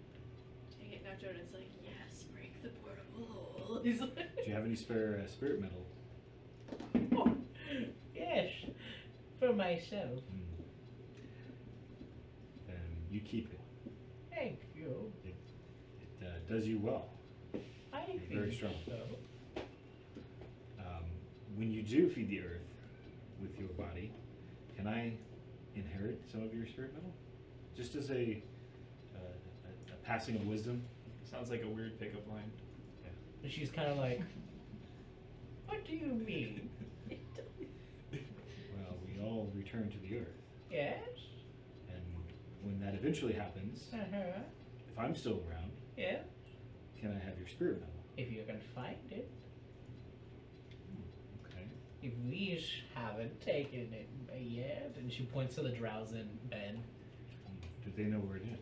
Dang it, now Jonah's like, yes, break the portable hole. He's like, Do you have any spare spirit metal? Oh, yes, for myself. Then you keep it. Thank you. It does you well. I You're think very strong. so. When you do feed the earth with your body, can I inherit some of your spirit metal? Just as a passing of wisdom? Sounds like a weird pickup line. And she's kind of like, what do you mean? Well, we all return to the earth. Yes? And when that eventually happens, Uh-huh. if I'm still around, Yeah? can I have your spirit metal? If you can find it. Okay. If we haven't taken it yet. And she points to the drowsin bed. Do they know where it is?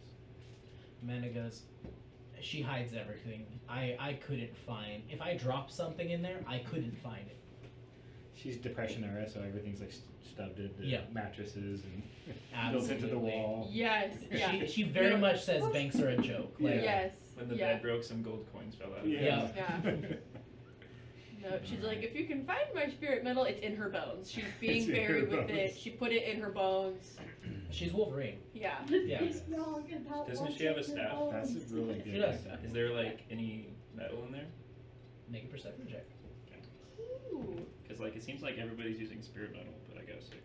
Amanda goes, she hides everything. I couldn't find, if I drop something in there, I couldn't find it. She's Depression era, so everything's like stubbed into Yeah. mattresses and built into the Absolutely. wall. yes, yeah. She very No. much says banks are a joke. Like, Yes. When the yeah. bed broke, some gold coins fell out. Yeah. No, she's like, if you can find my spirit metal, it's in her bones. She's being It's in her buried with it. bones. She put it in her bones. She's Wolverine. Yeah. Yeah. He's wrong about Doesn't what's she have a in your staff? That's bones. a really She good does. example. Is there like any metal in there? Make a perception check. Ooh. Because like it seems like everybody's using spirit metal, but I got a 6.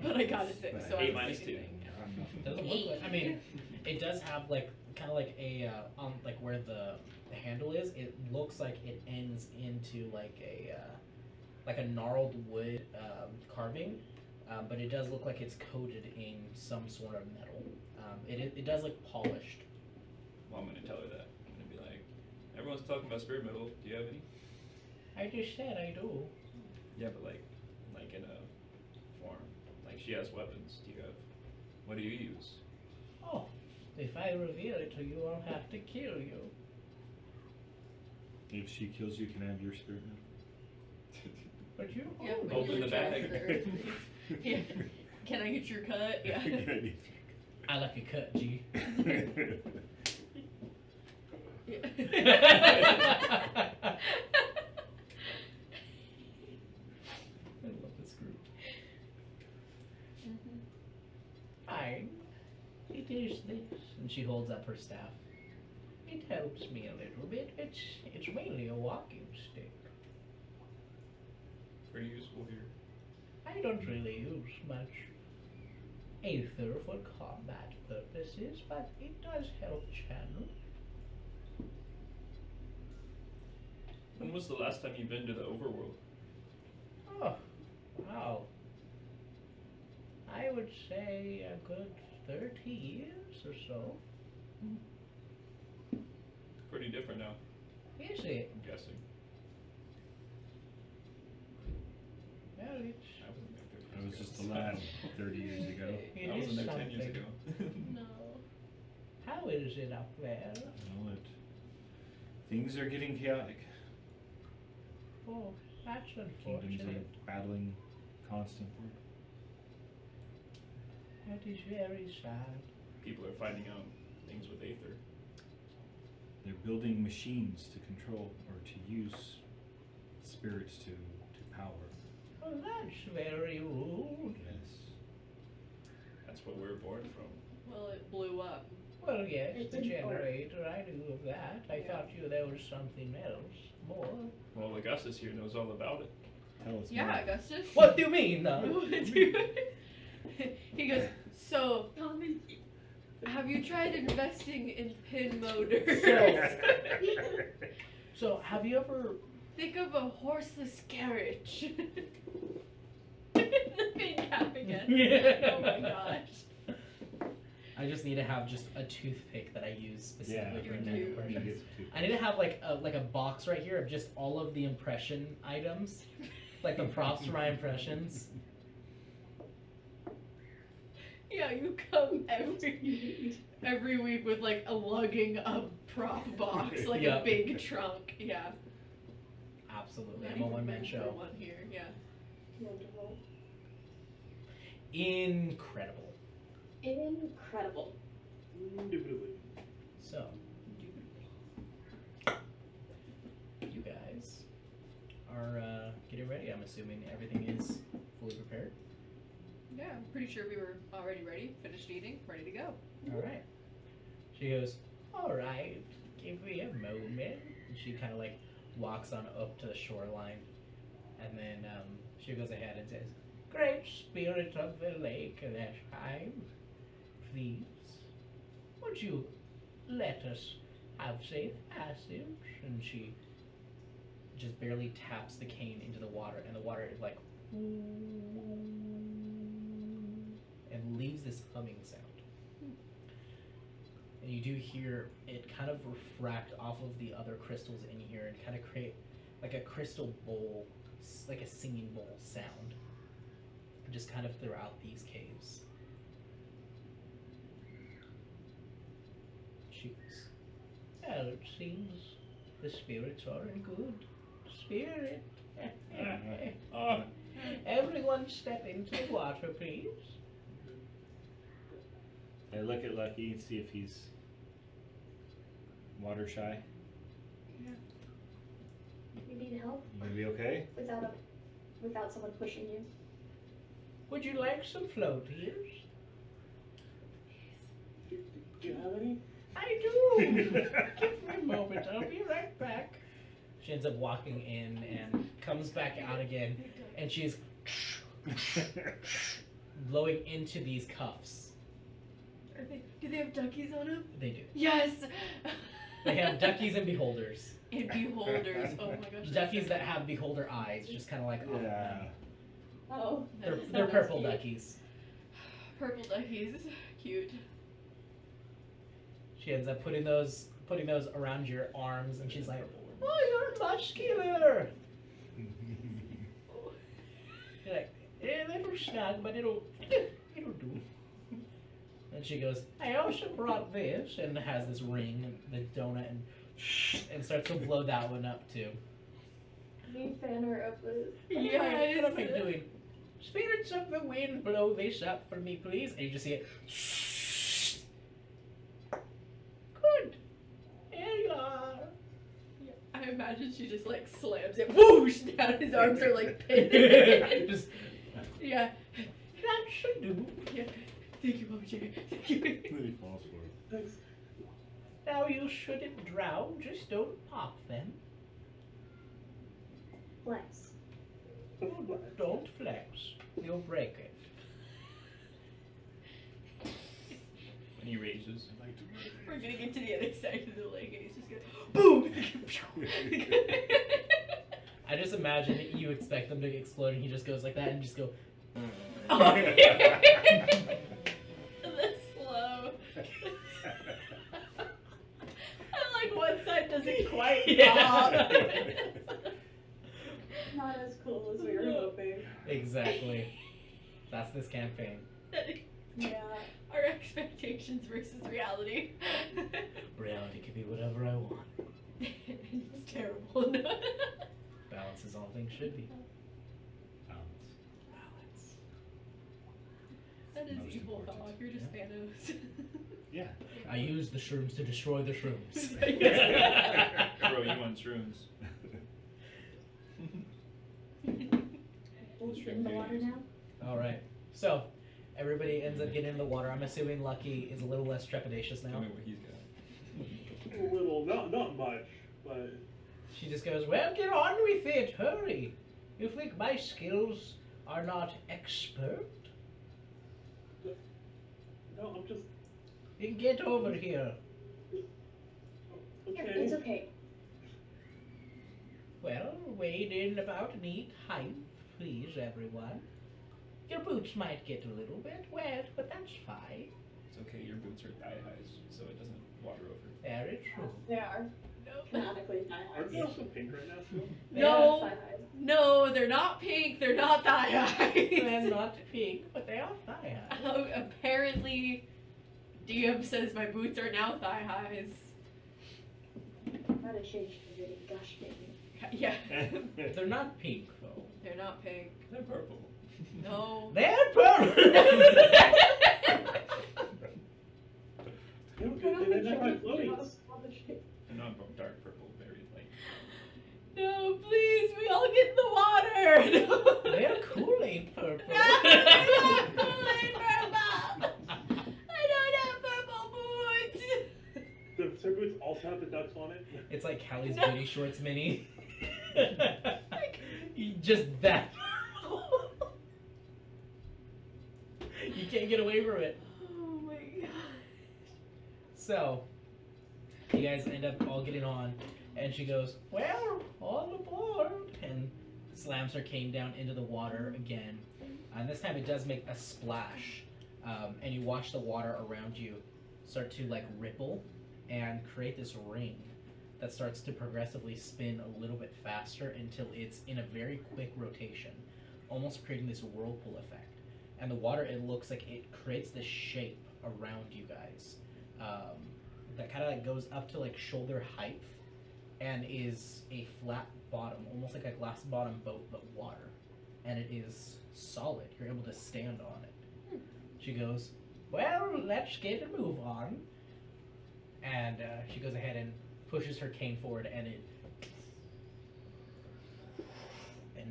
But I got a 6, so I 8 don't minus say 2. anything. I'm not- Doesn't look like, I mean, it does have like, kind of like a, on like where the handle is, it looks like it ends into like a gnarled wood carving, but it does look like it's coated in some sort of metal. It does look polished. Well, I'm gonna tell her that. I'm gonna be like, everyone's talking about spirit metal. Do you have any? I just said I do. Yeah, but like in a form. Like she has weapons. Do you have? What do you use? Oh, if I reveal it to you, I'll have to kill you. If she kills you, can I have your spirit metal? But you Yeah, hold but it. Open you're the bag. transferred. Yeah. Can I get your cut? Yeah. I like a cut, G. I love this group. Mhm. Fine. It is this. And she holds up her staff. It helps me a little bit. It's mainly a walking stick. Pretty useful here. I don't really use much aether for combat purposes, but it does help channel. When was the last time you've been to the overworld? Oh, wow. I would say a good 30 years or so. Pretty different now, Is it? I'm guessing. Well, it's... I wasn't there 30 I years was just ago. a lad 30 years ago. It I is wasn't there 10 years something. ago. No. How is it up there? Well, things are getting chaotic. Oh, that's Kingdoms unfortunate. are battling constantly. That is very sad. People are finding out things with aether. They're building machines to control or to use spirits to power. Oh, that's very rude. Yes. That's what we're born from. Well, it blew up. Well, yes, It the didn't work. generator, I knew of that. I Yeah. thought there was something else. More. Well, Augustus here knows all about it. Tell us Yeah, more. Augustus. What do you mean? He goes, so, Tommy. have you tried investing in pin motors? So, have you ever... Think of a horseless carriage. The pin cap again. Oh my gosh. I just need to have just a toothpick that I use specifically Yeah, for you neck do. impressions. I need to have like a box right here of just all of the impression items, like the props for my impressions. Yeah, you come every week with like a lugging a prop box, like Yep. a big trunk. Yeah. Absolutely. Not I'm a even one-man room for show. one here. Yeah. Wonderful. Incredible. Incredible. Indubitably. So, you guys are getting ready. I'm assuming everything is fully prepared. Yeah, I'm pretty sure we were already ready, finished eating, ready to go. All right. She goes, all right, give me a moment. And she kind of like walks on up to the shoreline. And then she goes ahead and says, great spirit of the lake and that time, please, would you let us have safe passage? And she just barely taps the cane into the water, and the water is like, and leaves this humming sound. And you do hear it kind of refract off of the other crystals in here and kind of create like a crystal bowl, like a singing bowl sound, just kind of throughout these caves. She goes, well, it seems the spirits are in good spirit. Everyone step into the water, please. I look at Lucky and see if he's water shy. You need help You gonna be okay? without someone pushing you. Would you like some floaties? Do you have any? I do. Give me a moment. I'll be right back. She ends up walking in and comes back out again, and she's blowing into these cuffs. Do they have duckies on them? They do. Yes! They have duckies and beholders. And beholders. Oh my gosh. Duckies that have beholder eyes, just kind of like off Yeah. them. Oh. They're purple duckies. Purple duckies. Cute. She ends up putting those around your arms, and she's like, "Oh, you're muscular." You're like, a little snug, but it'll do. And she goes, "I also brought this," and has this ring, and the donut, and starts to blow that one up too. Me fan her of this. What am I doing? Spirits of the wind, blow this up for me, please. And you just see it. Good. There you are. I imagine she just like slams it. Whoosh! Down his arms are like pinned. Just Yeah. that should do. Yeah. Thank you, Mom Jay. Thank you. Then he falls for it. Thanks. Now you shouldn't drown. Just don't pop them. Flex. Don't flex. You'll break it. And he rages. We're gonna get to the other side of the lake and he's just gonna boom! I just imagine you expect them to explode, and he just goes like that, and just go. Oh, yeah. That's slow. And like one side doesn't quite pop. Not as cool as we were hoping. Exactly. That's this campaign. Yeah. Our expectations versus reality. Reality can be whatever I want. It's terrible. Balance is all things should be. Balance. Balance. That is Most evil, important. dog. You're just Thanos. Yeah. I use the shrooms to destroy the shrooms. Bro, you want shrooms. We'll get in the water now. All right. So, everybody ends up getting in the water. I'm assuming Lucky is a little less trepidatious now. Tell me what he's got. A little, not much, but She just goes, well, get on with it. Hurry. You think my skills are not expert? no, I'm just Then get over here. Yeah, okay. it's okay. Well, wade in about knee height, please, everyone. Your boots might get a little bit wet, but that's fine. It's okay, your boots are thigh highs, so it doesn't water over. Very true. They are. Nope. Canonically thigh Aren't they highs. also pink right now still? No, Thigh highs. no, they're not pink. They're not thigh highs. They're not pink, but they are thigh high. Oh, apparently, DM says my boots are now thigh highs. Gotta change the really gush baby. Yeah, They're not pink though. they're not pink. They're purple. No. They're purple. No, they just like floaties. They're not dark purple, very light. No, please, we all get in the water. No. They're Kool-Aid purple. No, they're not Kool-Aid purple. I don't have purple boots. The surf boots also have the ducks on it. It's like Callie's No. Beauty Shorts mini. Just that. You can't get away from it. Oh my god. So, you guys end up all getting on, and she goes, "Well, on aboard," and slams her cane down into the water again. And this time it does make a splash, and you watch the water around you start to like ripple and create this ring that starts to progressively spin a little bit faster until it's in a very quick rotation, almost creating this whirlpool effect. And the water, it looks like it creates this shape around you guys that kind of like goes up to like shoulder height and is a flat bottom, almost like a glass bottom boat but water, and it is solid. You're able to stand on it. She goes, "Well, let's get a move on," and she goes ahead and pushes her cane forward, and it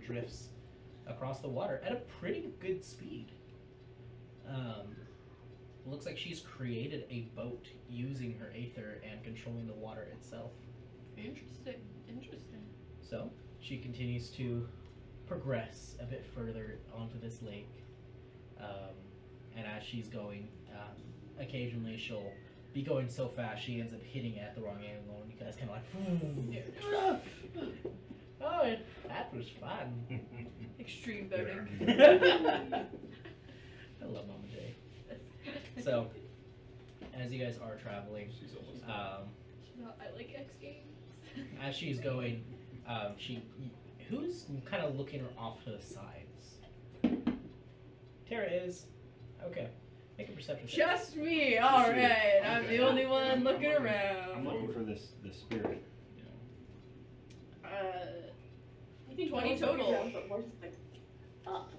drifts across the water at a pretty good speed. Looks like she's created a boat using her aether and controlling the water itself. Interesting. Interesting. So she continues to progress a bit further onto this lake, and as she's going, occasionally she'll be going so fast she ends up hitting it at the wrong angle, and you guys kind of like, "Oh, that was fun." Extreme boating. I love Mama J. So, as you guys are traveling, She's almost I like X Games. as she's going, who's kind of looking off to the sides? Tara is. Okay, make a perception check. Just me. All right. I'm the Okay. only one looking I'm around. looking for this spirit. Yeah. I think 20 most of the total. ground, but more just like up.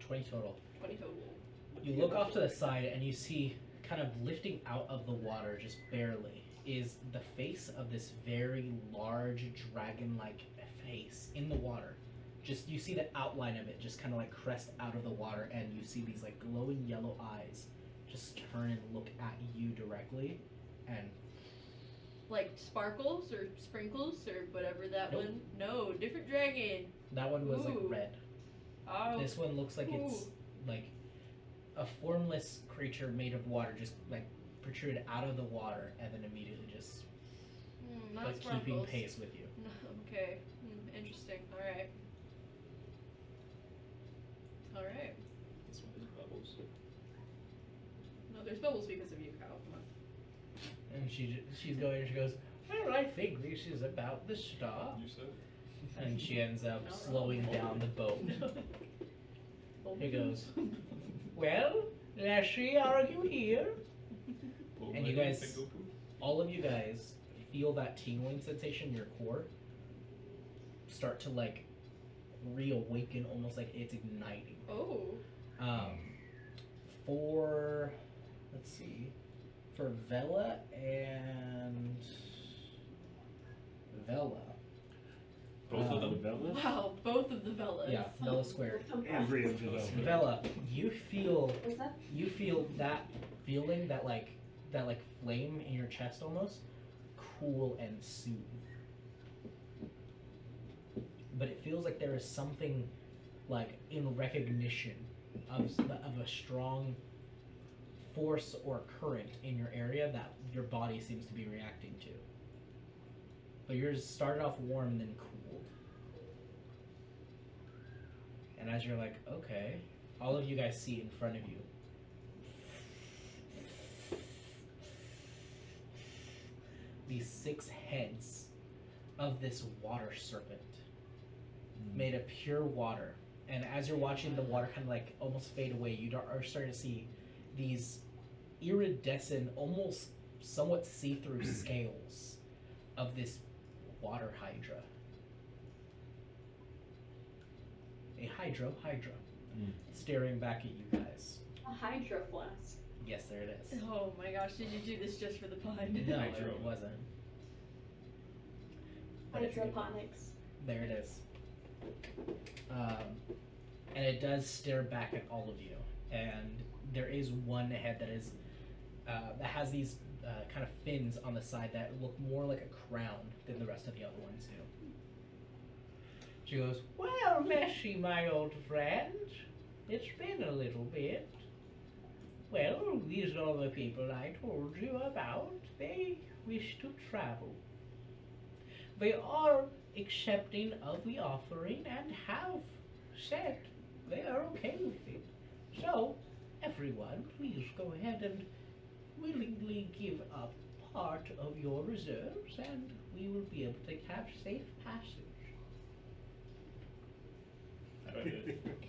20 total. 20 total. You look off to the side and you see, kind of lifting out of the water just barely, is the face of this very large dragon-like face in the water. Just, you see the outline of it just kind of like crest out of the water, and you see these like glowing yellow eyes just turn and look at you directly, and Like sparkles or sprinkles or whatever that Nope. one. No, different dragon. that one was like Ooh. red. Oh. This one looks like it's Ooh. like a formless creature made of water, just like protruded out of the water and then immediately just Not like sparkles. keeping pace with you. No, okay. Interesting. All right. All right. This one is bubbles. No, there's bubbles because of you, Kyle. Come on. And she's going and she goes, "Well, I think this is about the start." You said it. And she ends up Not slowing wrong. down the boat. He goes, "Well, let's see, are you here?" Pull And my you guys- finger poo. All of you guys feel that tingling sensation in your core start to like reawaken, almost like it's igniting. Oh. For, let's see, for Vela and Vela. Both of them. Vellas? Wow, both of the Velas. Yeah, Vela squared. Every of those. Vela, you feel What's that? that feeling, that flame in your chest almost, cool and soothe. But it feels like there is something like in recognition of a strong force or current in your area that your body seems to be reacting to. But yours started off warm and then cooled. And as you're like, okay, all of you guys see in front of you these 6 heads of this water serpent made of pure water. And as you're watching the water kind of like almost fade away, you are starting to see these iridescent, almost somewhat see-through scales of this water hydra. A hydra staring back at you guys. A hydro flask. Yes, there it is. Oh my gosh, did you do this just for the pun? No, Hydro. it wasn't. But it's good. Hydroponics. There it is. And it does stare back at all of you. And there is one head that is that has these kind of fins on the side that look more like a crown than the rest of the other ones do. She goes, "Well, Messi, my old friend, it's been a little bit. Well, these are the people I told you about. They wish to travel. They are accepting of the offering and have said they are okay with it. So, everyone, please go ahead and willingly give up part of your reserves and we will be able to have safe passage."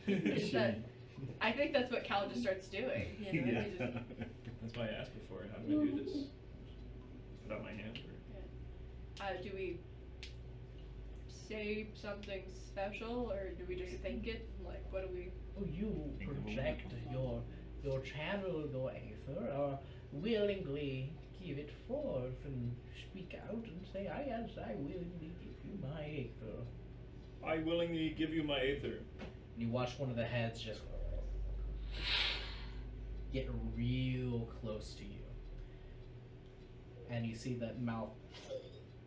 Is that- I think that's what Cal just starts doing. You know, he just, That's why I asked before, how do I do this? Put out my hand? Or... do we say something special or do we just think it? Like, what do we? Oh, you project your channel, your aether, or willingly give it forth and speak out and say, "Ah, yes, I willingly give you my aether." I willingly give you my aether. And you watch one of the heads just get real close to you. And you see that mouth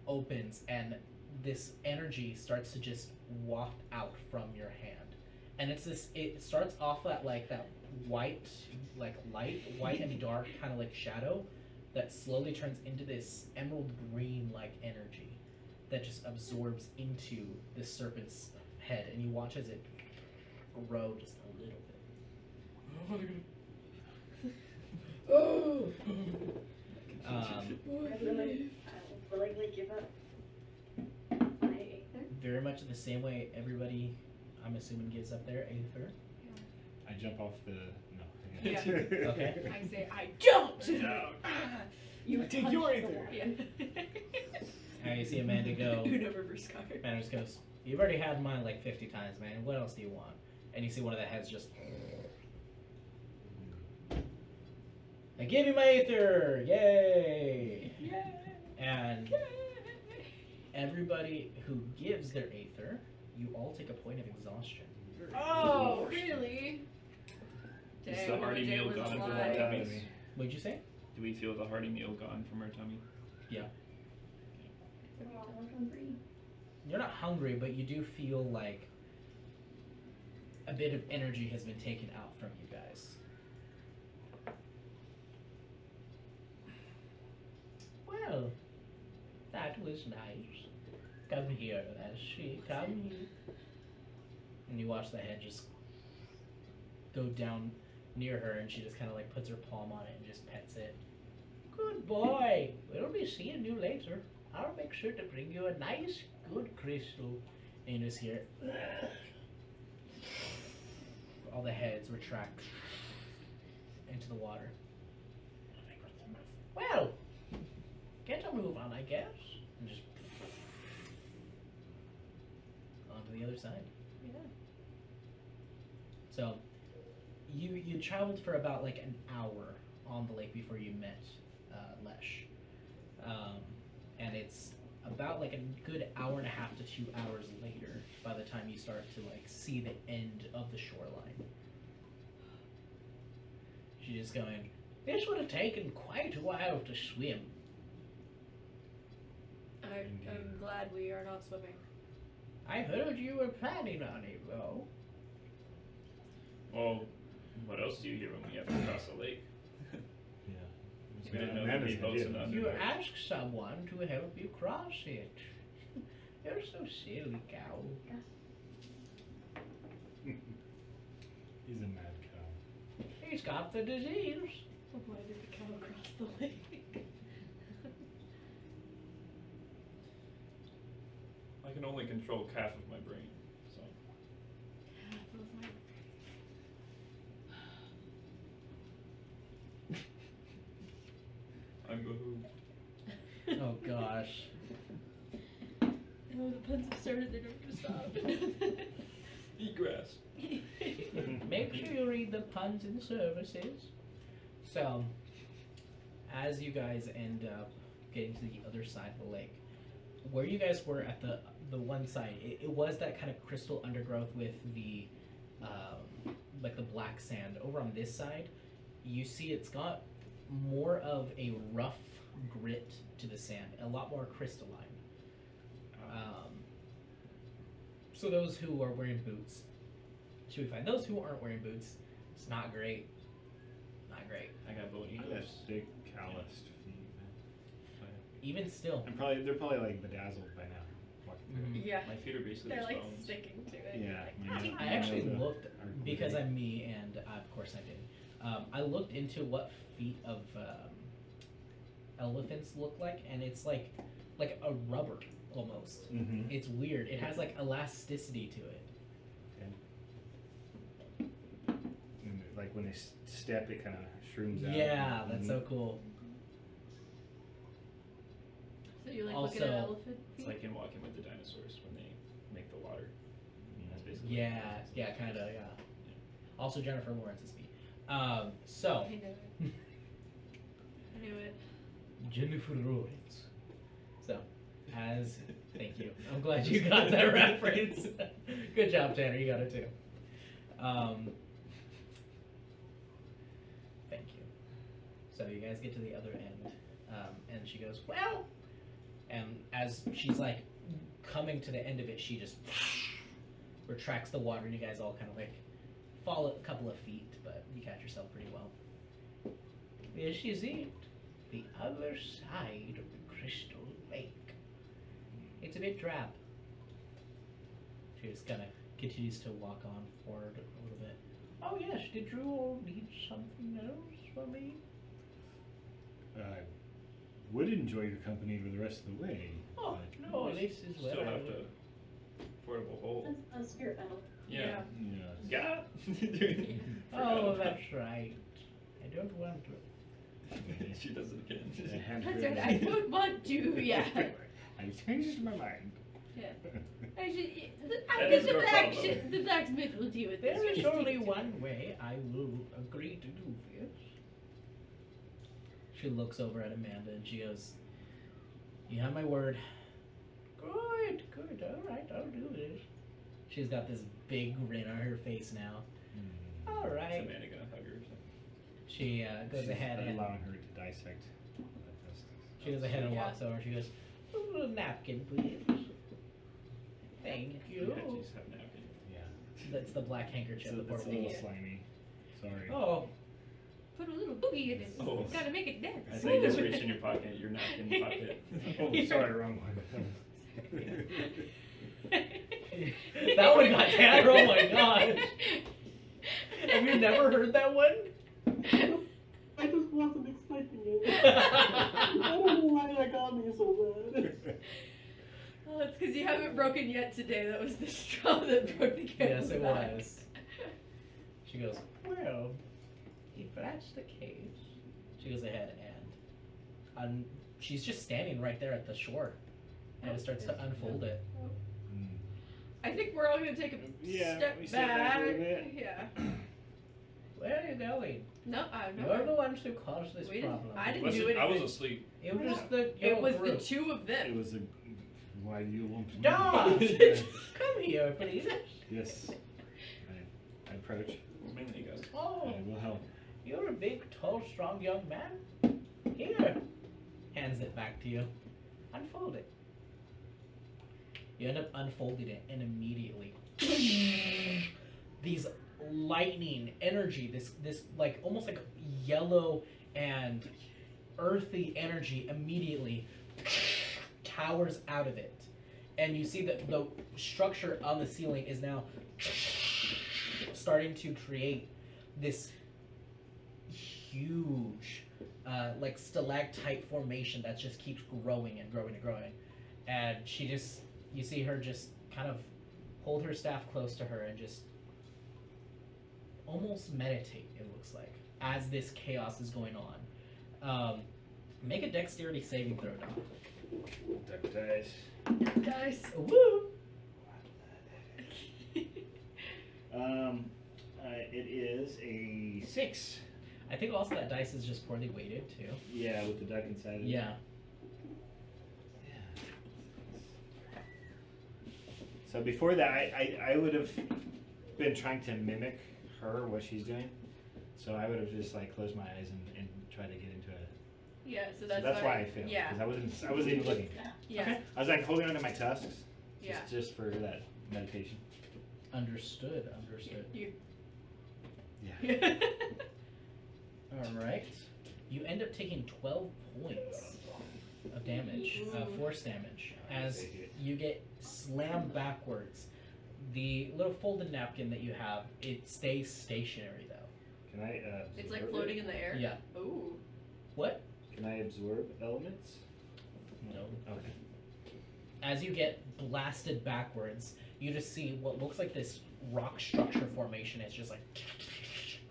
opens and this energy starts to just waft out from your hand. And it's this, it starts off at like that white, like light, white and dark kind of like shadow that slowly turns into this emerald green like energy that just absorbs into the serpent's head. And you watch as it grow just a little bit. Oh! I willingly give up my aether. Very much in the same way everybody, I'm assuming, gives up their aether. I jump off the. No. Yeah. Okay. I say I don't. No. You take your aether. Yeah. And you see Amanda go. Uno reverse card. Amanda just goes, "You've already had mine like 50 times, man. What else do you want?" And you see one of the heads just. "I give you my aether! Yay!" And everybody who gives their aether, you all take a point of exhaustion. Oh, really? Is Dang, the Mama hearty Jane meal was gone from our alive. tummies? What'd you say? Do we feel the hearty meal gone from our tummy? Yeah. We're all hungry. You're not hungry, but you do feel like a bit of energy has been taken out from you guys. Well, that was nice. Come here, Lassie. Come here. And you watch the head just go down near her, and she just kind of like puts her palm on it and just pets it. Good boy. We'll be seeing you later. I'll make sure to bring you a nice, good crystal. And you just hear all the heads retract into the water. Well, get a move on, I guess. And just on to the other side. Yeah. So you traveled for about like an hour on the lake before you met Lesh. And it's about like a good hour and a half to 2 hours later by the time you start to like see the end of the shoreline. She's just going, "This would have taken quite a while to swim." I'm glad we are not swimming. I heard you were planning on it, though. Well, what else do you hear when we have to cross the lake? Yeah. We didn't know there'd be boats enough. You ask someone to help you cross it. You're so silly, cow. He's a mad cow. He's got the disease. Why did the cow cross the lake? can only control half of my brain, so. I'm Bahoo. Oh gosh. Oh, the puns have started. They're never gonna stop. Eat grass. Make sure you read the puns and services. So, as you guys end up getting to the other side of the lake, where you guys were at the one side, it was that kind of crystal undergrowth with the like the black sand. Over on this side, you see it's got more of a rough grit to the sand, a lot more crystalline. So those who are wearing boots should be fine. Those who aren't wearing boots, it's not great. Not great. I got bony I got hooves. big calloused feet. Even still. They're probably like bedazzled by now. Walking through. Yeah. My feet are basically They're just like bones. sticking to it. Yeah, Like, my I actually nails looked, are because gritty. I'm me, and of course I did. I looked into what feet of elephants look like, and it's like a rubber almost. Mhm. It's weird. It has like elasticity to it. And like when they step, it kind of shrooms out. Yeah, that's Mhm. so cool. So you like Also- looking at elephant It's feet? like in Walking with the Dinosaurs when they make the water. That's basically Yeah, yeah, kind of, yeah. Also Jennifer Lawrence's feet. So I knew it. I knew it. Jennifer Lawrence. So, thank you. I'm glad you got that reference. Good job, Tanner. You got it too. Thank you. So you guys get to the other end, and she goes, well, and as she's like coming to the end of it, she just retracts the water, and you guys all kind of like fall a couple of feet, but you catch yourself pretty well. This is it. The other side of the crystal lake. It's a bit drab. She just kind of continues to walk on forward a little bit. Oh yes, did you all need something else from me? I would enjoy your company for the rest of the way. Oh, but- no, this is where Still I have would- to portable hole. A spirit battle. Yeah. Yeah. Oh, that's right. I don't want to. She does it again. A hand That's grenade. right. I don't want to. Yeah. I changed my mind. Yeah. I should. That I is think your problem. the blacksmith will deal with this. There You is just only stick to one way I will agree to do this. She looks over at Amanda and she goes, you have my word. Good, good, alright, I'll do this. She's got this big grin on her face now. Mm. Is Alright. Amanda gonna hug her or something? She goes She's ahead and allowing her to dissect. that testis. she goes ahead and Yeah. walks over and she goes, "A napkin, please. Thank you. Yeah, just have a napkin. Yeah. That's the black handkerchief. So the it's a portable. little slimy. Sorry. Oh, Put a little boogie in it. Oh. Gotta make it dance. I thought you just reached in your pocket, your napkin pocket. Oh, sorry, wrong one. that one got Tanner. Oh my gosh. Have you never heard that one? I just wasn't expecting it. I don't know why that got me so bad. Oh, it's because you haven't broken yet today. That was the straw that broke the camel's Yes, it back. was. She goes, well, if that's the case. She goes ahead and she's just standing right there at the shore. And it starts to unfold it. Mm. I think we're all gonna take a Yeah, step we step back a little bit. Yeah. Where are you going? No, You're the ones who caused this We didn't- problem. I didn't Listen, do anything. I was asleep. It was just the It your was group. the two of It them. was a. Why do you want me? Dog! Come here, please. Yes. I approach. Mainly you guys. Oh, I will help. you're a big, tall, strong young man. Here. Hands it back to you. Unfold it. You end up unfolding it, and immediately these lightning energy, this like almost like yellow and earthy energy immediately towers out of it. And you see that the structure on the ceiling is now starting to create this huge like stalactite formation that just keeps growing and growing and growing. And she just You see her just kind of hold her staff close to her and just almost meditate, it looks like, as this chaos is going on. Make a dexterity saving throw, Dom. Duck dice. Dice. Woo! It is a 6. I think also that dice is just poorly weighted, too. Yeah, with the duck inside of it. Yeah. So before that, I would have been trying to mimic her, what she's doing. So I would have just like closed my eyes and tried to get into it. Yeah, so So that's, that's why I failed. Yeah. Because I wasn't even looking. Yeah. Okay. I was like holding onto my tusks. Yeah. Just for that meditation. Understood. You. Yeah. Alright. You end up taking 12 points of damage, force damage, as you get slammed backwards. The little folded napkin that you have, it stays stationary though. Can I? It's like absorb floating it? in the air. Yeah. Ooh. What? Can I absorb elements? No. Okay. As you get blasted backwards, you just see what looks like this rock structure formation. It's just like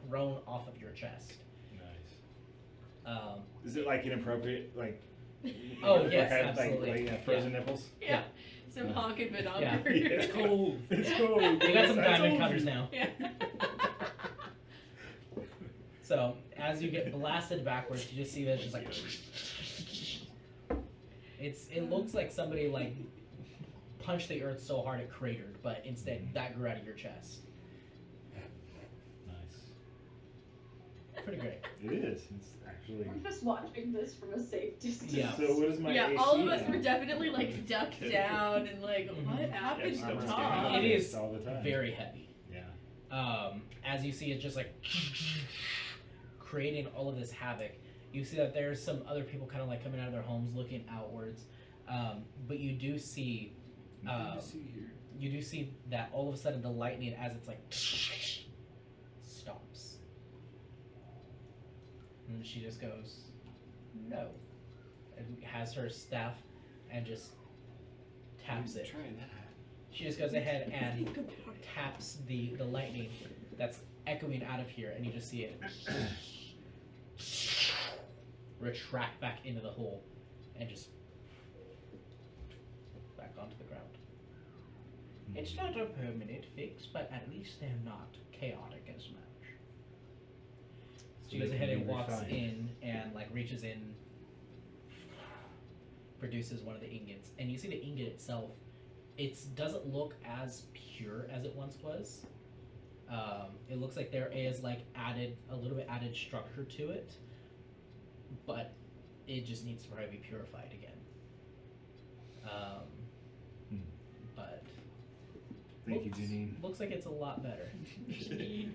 thrown off of your chest. Nice. Is it like inappropriate? Like. Oh, like yes, I have, absolutely. Like frozen nipples. Yeah. Some honkin' binoculars. Yeah. It's cold. It's cold. You got some I diamond told cutters you. now. Yeah. So as you get blasted backwards, you just see that it's just like it looks like somebody like punched the earth so hard it cratered, but instead that grew out of your chest. Nice. Pretty great. It is. It's actually. We're just watching this from a safe distance. Yeah. So what is my Yeah, AC all of us now? were definitely like ducked down and like, Mhm. what happened Yeah, to just Tom? It is all the time. very heavy. Yeah. As you see it just like creating all of this havoc. You see that there's some other people kind of like coming out of their homes looking outwards. But you do see Nothing to see here. you do see that all of a sudden the lightning, as it's like stops, and she just goes no, and has her staff and just taps it. Try that. She just goes ahead and taps the lightning that's echoing out of here, and you just see it retract back into the hole and just back onto the ground. It's not a permanent fix, but at least they're not chaotic as much. So She goes they ahead can and be walks refined. in and like reaches in, produces one of the ingots, and you see the ingot itself. It doesn't look as pure as it once was. It looks like there is like a little bit added structure to it, but it just needs to probably be purified again. But Thank you, Janine. looks like it's a lot better.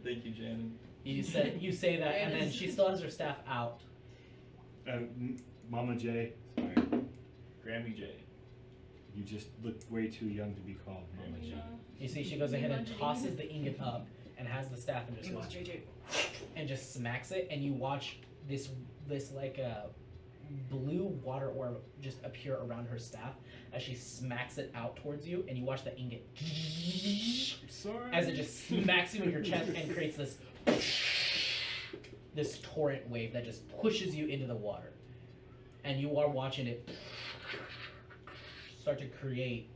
Thank you, Jan. You say that, and then she still has her staff out. Mama J. Sorry. Grammy J. You just look way too young to be called Mama J. You see, she goes ahead and tosses the ingot up and has the staff and just goes and just smacks it, and you watch this like blue water orb just appear around her staff as she smacks it out towards you, and you watch the ingot Sorry. as it just smacks you in your chest and creates this torrent wave that just pushes you into the water, and you are watching it start to create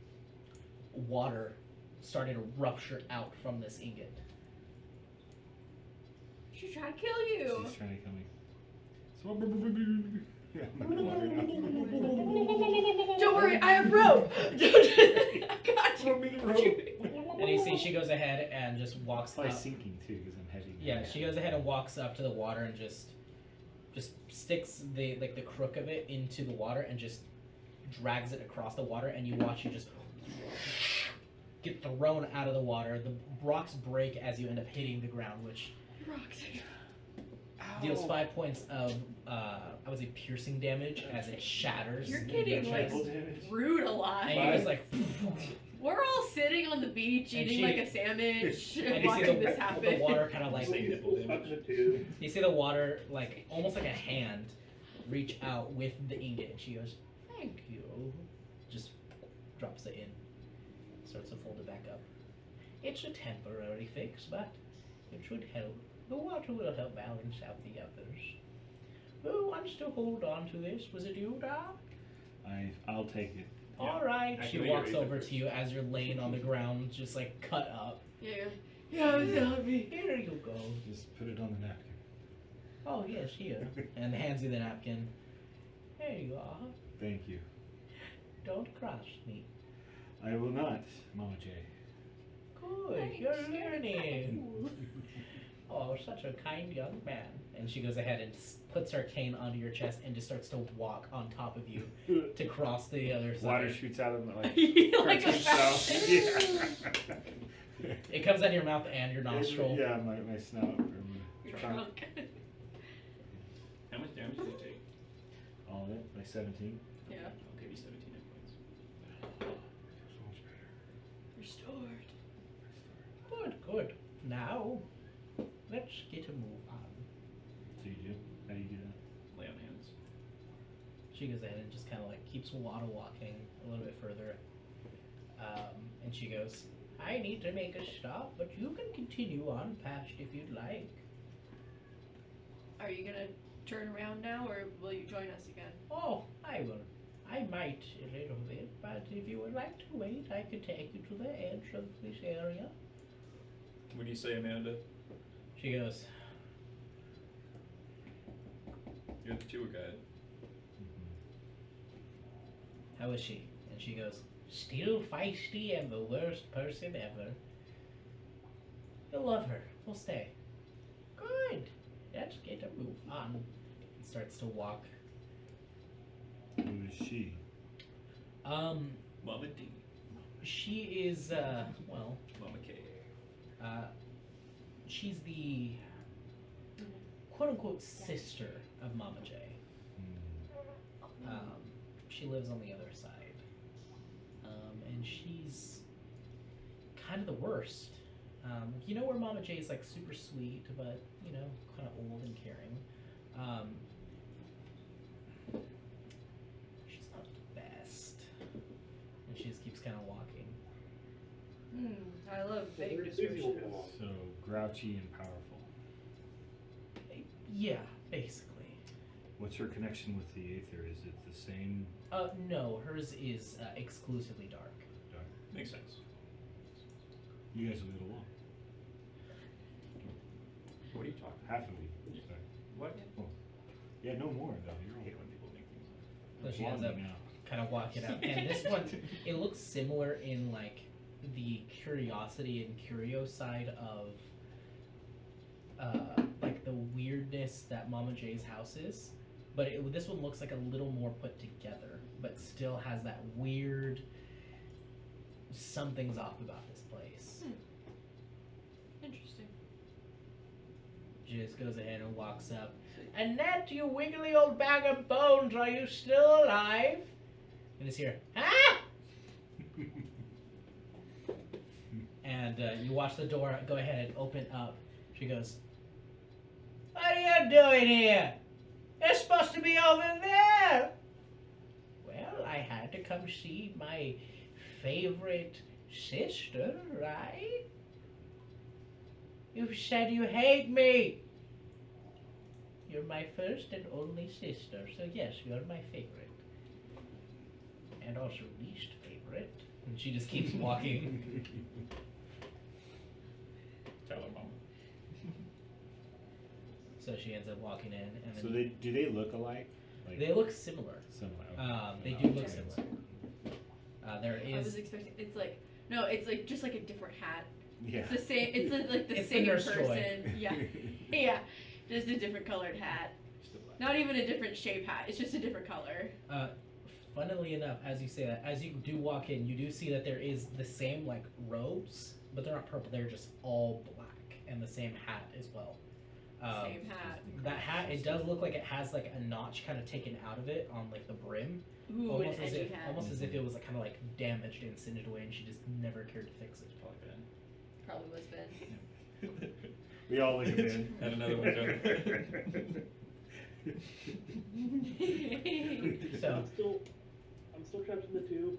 water starting to rupture out from this ingot. She tried to kill you. She's trying to kill me. Yeah, I'm in the water now. Don't worry, I have rope. I got Throw you. me the rope. And you see she goes ahead and just walks Probably up. sinking too because I'm heavy. Yeah, she goes ahead and walks up to the water and just sticks the crook of it into the water and just drags it across the water, and you watch you just get thrown out of the water. The rocks break as you end up hitting the ground, which deals 5 points of I would say piercing damage as it shatters. You're in getting your like chest. damage. brutalized. And you just like We're all sitting on the beach And eating she- like a sandwich and and you see watching the this happen. water kind of like Say nipple damage. Fucking a tube. you see the water like almost like a hand reach out with the ingot, and she goes, "Thank you." Just drops it in. Starts to fold it back up. It's a temporary fix, but it should help. The water will help balance out the others. Who wants to hold on to this? Was it you, Doc? I'll take it. All right. I She can make it walks easier over first. to you as you're laying on the ground, just like cut up. Yeah. Yeah, here you go. Just put it on the napkin. Oh yes, here. And hands you the napkin. There you are. Thank you. Don't cross me. I will not, Mama J. Good, you're learning. Oh, such a kind young man. And she goes ahead and puts her cane onto your chest and just starts to walk on top of you to cross the other side. Water shoots out of my like Like a cartoon style. fountain. It comes out of your mouth and your nostril. Yeah, my snout from Your trunk. trunk. How much damage did you take? All of it, like 17. Yeah. I'll give you 17 hit points. So much better. Restored. Good, good. Now, let's get a move on. So you do? How do you do that? Lay on hands. She goes ahead and just kind of like keeps waddle walking a little bit further. And she goes, I need to make a stop, but you can continue on past if you'd like. Are you gonna turn around now, or will you join us again? Oh, I will. I might a little bit, but if you would like to wait, I could take you to the edge of this area. What do you say, Amanda? She goes, You're the tour guide. how is she? And she goes, still feisty and the worst person ever. You'll love her. We'll stay. Good. Let's get a move on. And starts to walk. Who is she? Mama D. She is, well, Mama K. she's the quote-unquote sister of Mama J. She lives on the other side. And she's kind of the worst. You know where Mama J is like super sweet, but, you know, kind of old and caring. She's not the best. And she just keeps kind of walking. I love Well, vague there's Susie will descriptions. come along. So grouchy and powerful. Yeah, basically. What's her connection with the Aether? Is it the same? No, hers is exclusively dark. Dark? Makes sense. You guys will get along. What are you talking Half of you. Sorry. What? Yeah, no more though. You're I all hate when people make things up. So she ends up now. kind of walking out. And this one, it looks similar in like the curiosity and curio side of like the weirdness that Mama J's house is. But this one looks like a little more put together, but still has that weird something's off about this place. Interesting. She just goes ahead and walks up. Annette, you wiggly old bag of bones, are you still alive? And it's here. Ah! And you watch the door go ahead and open up. She goes, what are you doing here? You're supposed to be over there. Well, I had to come see my favorite sister, right? You've said you hate me. You're my first and only sister, so yes, you're my favorite. And also least favorite. And she just keeps walking. Tell her, Mama. So she ends up walking in, and then So do they look alike? Like they look similar. similar. They No, do look okay. similar. There I was is. expecting. It's like no. It's like just like a different hat. Yeah. It's the same. It's like the It's the same nurse person. joy. Yeah. Yeah. Just a different colored hat. Just a black. Not even a different shape hat. It's just a different color. Funnily enough, as you say that, as you do walk in, you do see that there is the same like robes, but they're not purple. They're just all black, and the same hat as well. Same hat. That hat, it does look like it has like a notch kind of taken out of it on like the brim, Ooh, almost an as edgy if hat. almost as if it was like kind of like damaged and singed away, and she just never cared to fix it. Probably Ben. Probably was Ben. We all look at Ben. And another one, So I'm still trapped in the tube.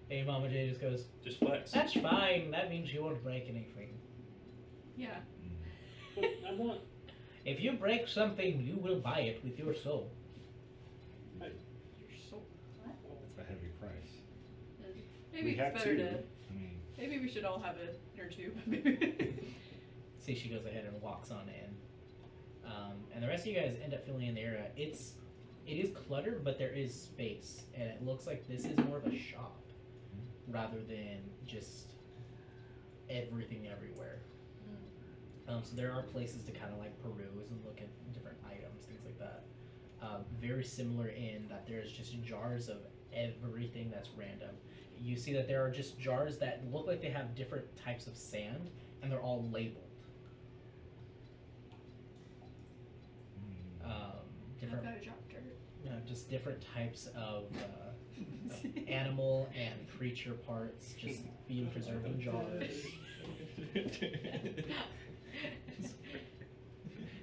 Hey, Mama J just goes, Just flex. "That's fine. That means you won't break anything. Yeah. But I'm not. If you break something, you will buy it with your soul." You're so. That's a heavy price. Maybe We it's have better two. to. I mean, Maybe we should all have an inner tube. See, she goes ahead and walks on in. And the rest of you guys end up filling in the area. It is cluttered, but there is space, and it looks like this is more of a shop rather than just everything everywhere. So there are places to kind of like peruse and look at different items, things like that. Very similar in that there's just jars of everything that's random. You see that there are just jars that look like they have different types of sand, and they're all labeled. I've Different, got to drop dirt. just different types of animal and creature parts, just being preserved in jars.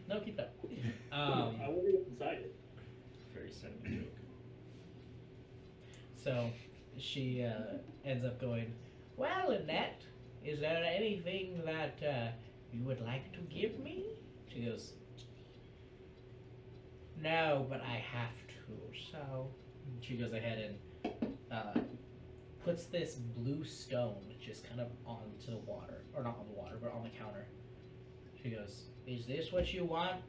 No, keep that. I wonder what's inside it. Very sentiment joke. So she ends up going, "Well, Annette, is there anything that you would like to give me?" She goes, "No, but I have to." So she goes ahead and puts this blue stone just kind of onto the water, or not on the water, but on the counter. She goes, "Is this what you want?"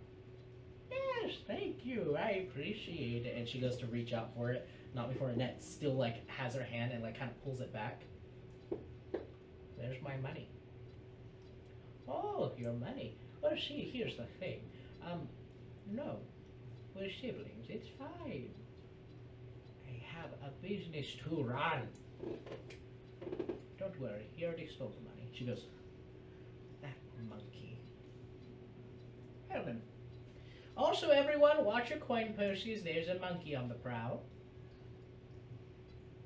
"Yes, thank you. I appreciate it." And she goes to reach out for it, not before Annette still like has her hand and like kind of pulls it back. "There's my money." "Oh, your money. Well, see, here's the thing. No, we're siblings. It's fine. I have a business to run. Don't worry, he already stole the money." She goes, "That monkey." Well then. Also, everyone, watch your coin purses. There's a monkey on the prowl.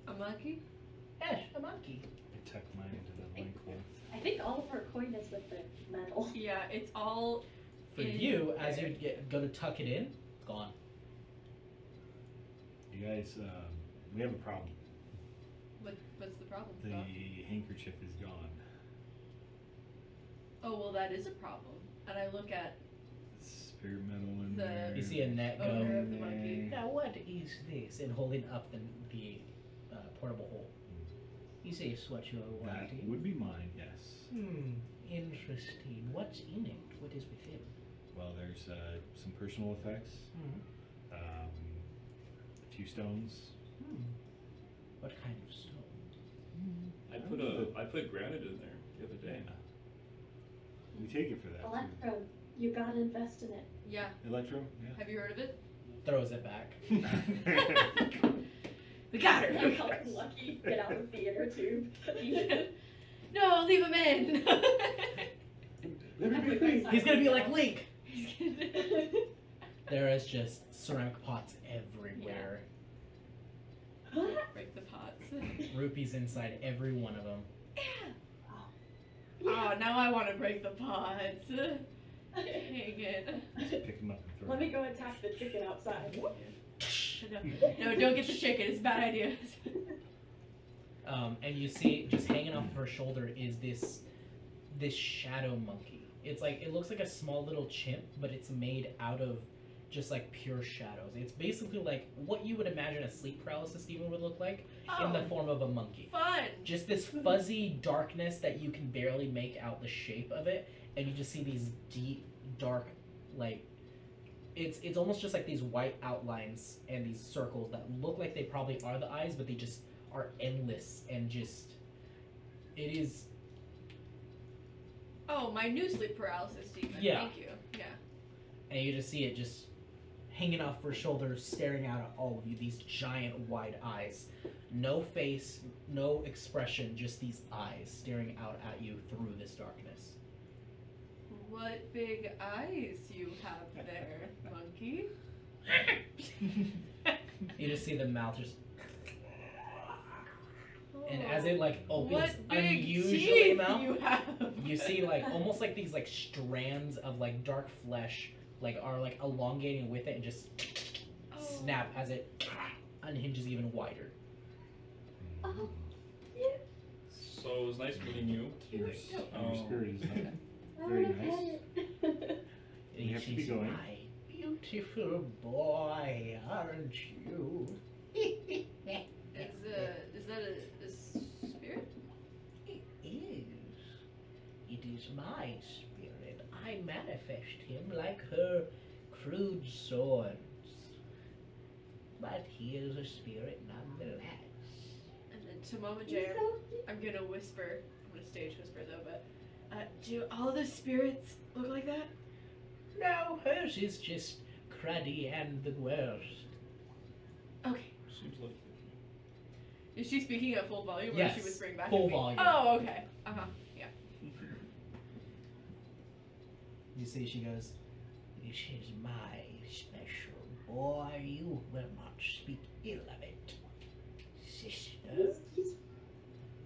A monkey? Yes, a monkey. I tuck mine into the loincloth. I think all of our coin is with the metal. Yeah, it's all. For in you, as there. you go to tuck it in, it's gone. You guys, we have a problem. What's the problem? The Bob? handkerchief is gone. Oh well, that is a problem. And I look at Spirit metal in The- there. You see Annette owner go, of the monkey. "Now what is this?" and holding up the portable hole. "Is this what you're That wanting?" would be mine, yes. Interesting. What's in it? What is within? Well, there's some personal effects, a few stones. What kind of stone? I put granite in there the other day. We take it for that too. Electro, you gotta invest in it. yeah. Electrum, yeah. Have you heard of it? Throws it back. We got Like her. how Lucky get out of the inner tube. No, leave him in. He's gonna be like Link. There is just ceramic pots everywhere. Break the pots. Rupees inside every one of them. Oh, now I want to break the pots. Dang it. Just pick them up and throw Let them. me go attack the chicken outside. No, don't get the chicken. It's a bad idea. And you see, just hanging off of her shoulder is this shadow monkey. It's like, it looks like a small little chimp, but it's made out of just like pure shadows. It's basically like what you would imagine a sleep paralysis demon would look like in the form of a monkey. Fun. Just this fuzzy darkness that you can barely make out the shape of it, and you just see these deep, dark, like, it's almost just like these white outlines and these circles that look like they probably are the eyes, but they just are endless and just, it is. Oh, my new sleep paralysis demon. Yeah. Thank you. Yeah. And you just see it just hanging off her shoulders, staring out at all of you, these giant wide eyes. No face, no expression, just these eyes staring out at you through this darkness. What big eyes you have there, monkey. You just see the mouth just, and as it like opens What big unusually teeth mouth, you have. you see like almost like these like strands of like dark flesh like are like elongating with it and just snap as it unhinges even wider. Oh, So it was nice meeting you. Your spirit is not I very would have nice. had it. We have to be She's going. my beautiful boy, aren't you? Is that a spirit? It is. It is my spirit. I manifest him like her crude swords. But he is a spirit nonetheless. And then to Mama He's J, so cute. I'm gonna whisper. I'm gonna stage whisper though, but do all the spirits look like that? No, hers is just cruddy and the worst. Okay. Seems like Is she speaking at full volume or Yes, is she whispering back full at me? volume. Oh, okay. Uh-huh. Yeah. You see, she goes, "This is my special boy. You will not speak ill of it, sister."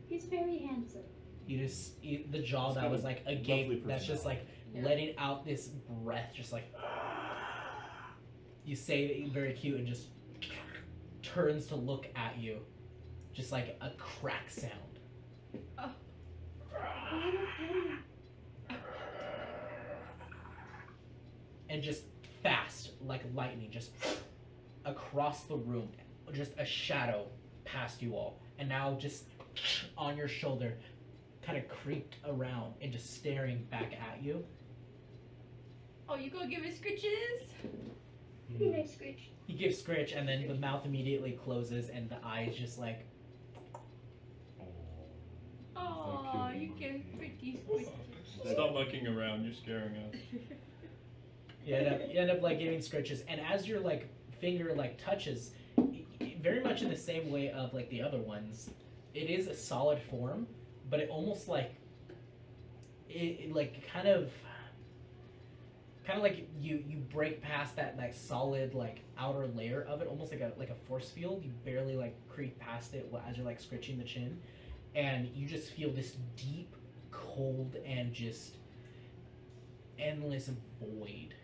He's very handsome. You just the jaw He's that got was a like a lovely gape that's just like Yeah. letting out this breath, just like you say it very cute and just turns to look at you, just like a crack sound. Oh. I would have And just fast like lightning, just across the room, just a shadow past you all, and now just on your shoulder, kind of creeped around and just staring back at you. Oh, you gonna give me scritches? Pretty nice scritch. He gives scritch, and then the mouth immediately closes, and the eyes just like Oh, you give pretty scritches. Stop mucking around, you're scaring us. you end up like giving scritches, and as your like finger like touches, very much in the same way of like the other ones, it is a solid form, but it almost like it like kind of like you break past that like solid like outer layer of it, almost like a force field. You barely like creep past it as you're like scritching the chin, and you just feel this deep cold and just endless void.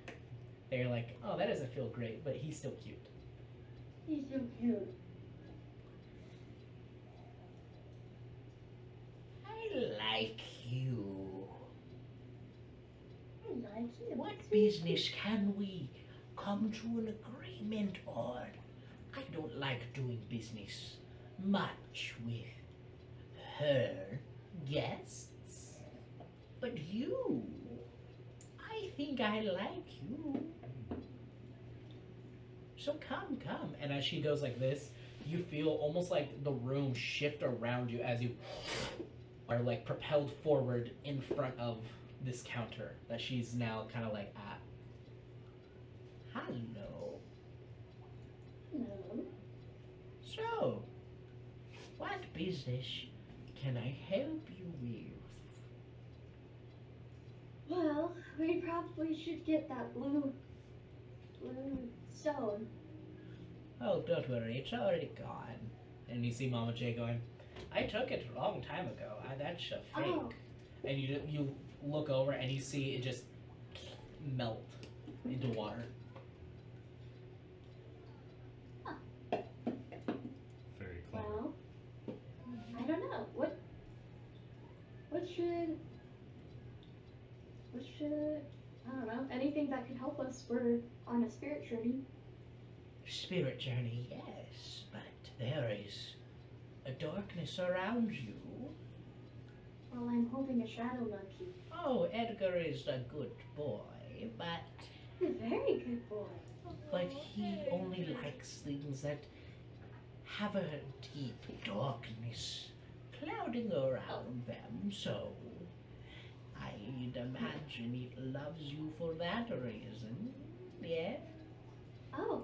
They're like, oh, that doesn't feel great, but he's still cute. He's so cute. I like you. I like him. What business can we come to an agreement on? I don't like doing business much with her guests. But you, I think I like you. So come. And as she goes like this, you feel almost like the room shift around you as you are like propelled forward in front of this counter that she's now kind of like at. Hello. Hello. So, what business can I help you with? Well, we probably should get that blue stone. Oh, don't worry, it's already gone. And you see Mama J going, I took it a long time ago. That's a fake. Oh. And you look over and you see it just melt into water. Very clever. Well, I don't know. What should I don't know, anything that could help us. We're on a spirit journey. Spirit journey, yes, but there is a darkness around you. Well, I'm holding a shadow monkey. Oh, Edgar is a good boy, but He's a very good boy. he only likes things that have a deep darkness clouding around them, so I'd imagine it loves you for that reason, yeah? Oh,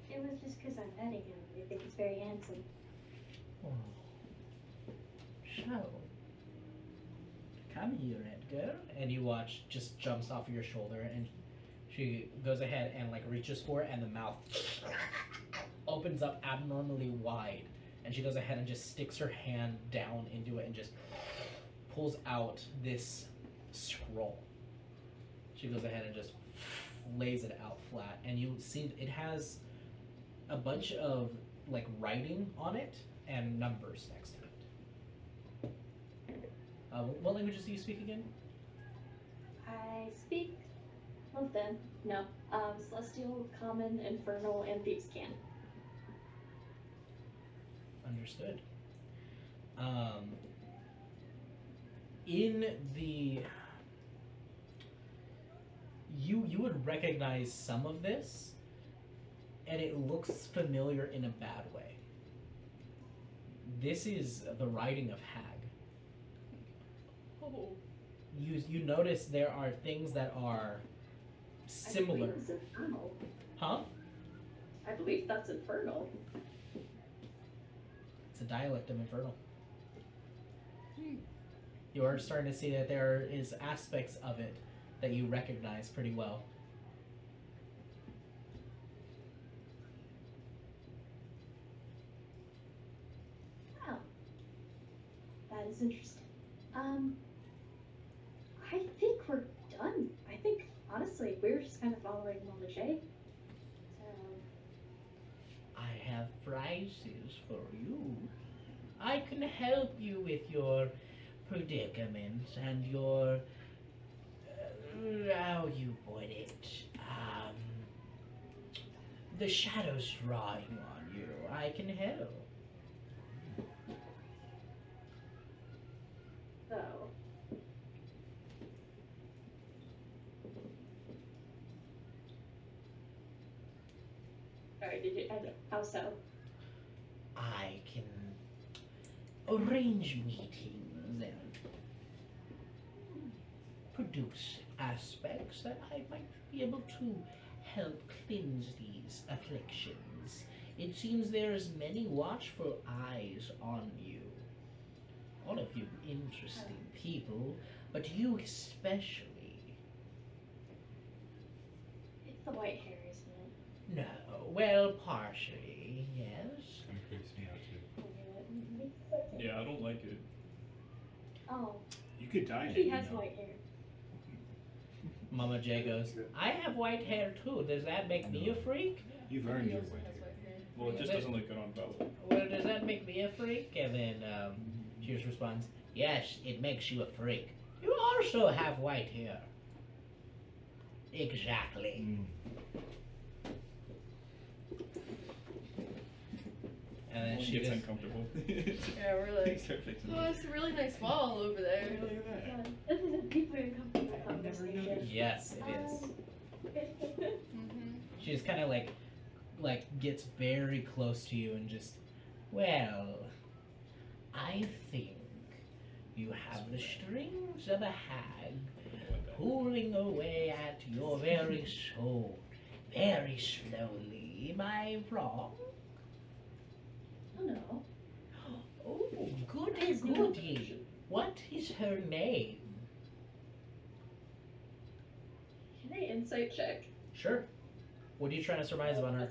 it was just because I'm petting him. I think he's very handsome. Oh. So, come here, Edgar. And you watch, just jumps off of your shoulder, and she goes ahead and like reaches for it, and the mouth opens up abnormally wide. And she goes ahead and just sticks her hand down into it and just pulls out this scroll. She goes ahead and just lays it out flat, and you see it has a bunch of like writing on it and numbers next to it. What languages do you speak again? I speak of them. No. Celestial, Common, Infernal, and Thieves' Can. Understood. In the you would recognize some of this, and it looks familiar in a bad way. This is the writing of Hag. Oh. You notice there are things that are I similar. believe it's Infernal. Huh? I believe that's Infernal. It's a dialect of Infernal. You are starting to see that there is aspects of it that you recognize pretty well. Wow. That is interesting. I think we're done. I think, honestly, we're just kind of following Mama J. I have prizes for you. I can help you with your predicament and your how you put it, the shadows drawing on you. I can help. So. Sorry, did you end it? How so? I can arrange meetings and produce aspects that I might be able to help cleanse these afflictions. It seems there's many watchful eyes on you. All of you interesting people, but you especially. It's the white hair, isn't it? No, well, partially, yes. Kind of creeps me out too. Yeah, I don't like it. Oh, You could dye it. he you has know. white hair. Mama J goes, I have white hair too. Does that make me a freak? You've earned your white hair. Well, it just doesn't look good on Bella. Well, does that make me a freak? And then she just responds, yes, it makes you a freak. You also have white hair. Exactly. Mm. And then She she gets just, uncomfortable. Yeah, we're like, Start fixing oh, it. it's a really nice wall over there. Hey, look at that. Yeah, this is a deeply uncomfortable I've never conversation. noticed. yes, it is. Mm-hmm. She just kind of like gets very close to you and just, well, I think you have the strings of a hag pulling away at your very soul, very slowly. Am I wrong? Oh no. Oh, goody, goody. What is her name? Can I insight check? Sure. What are you trying to surmise about her?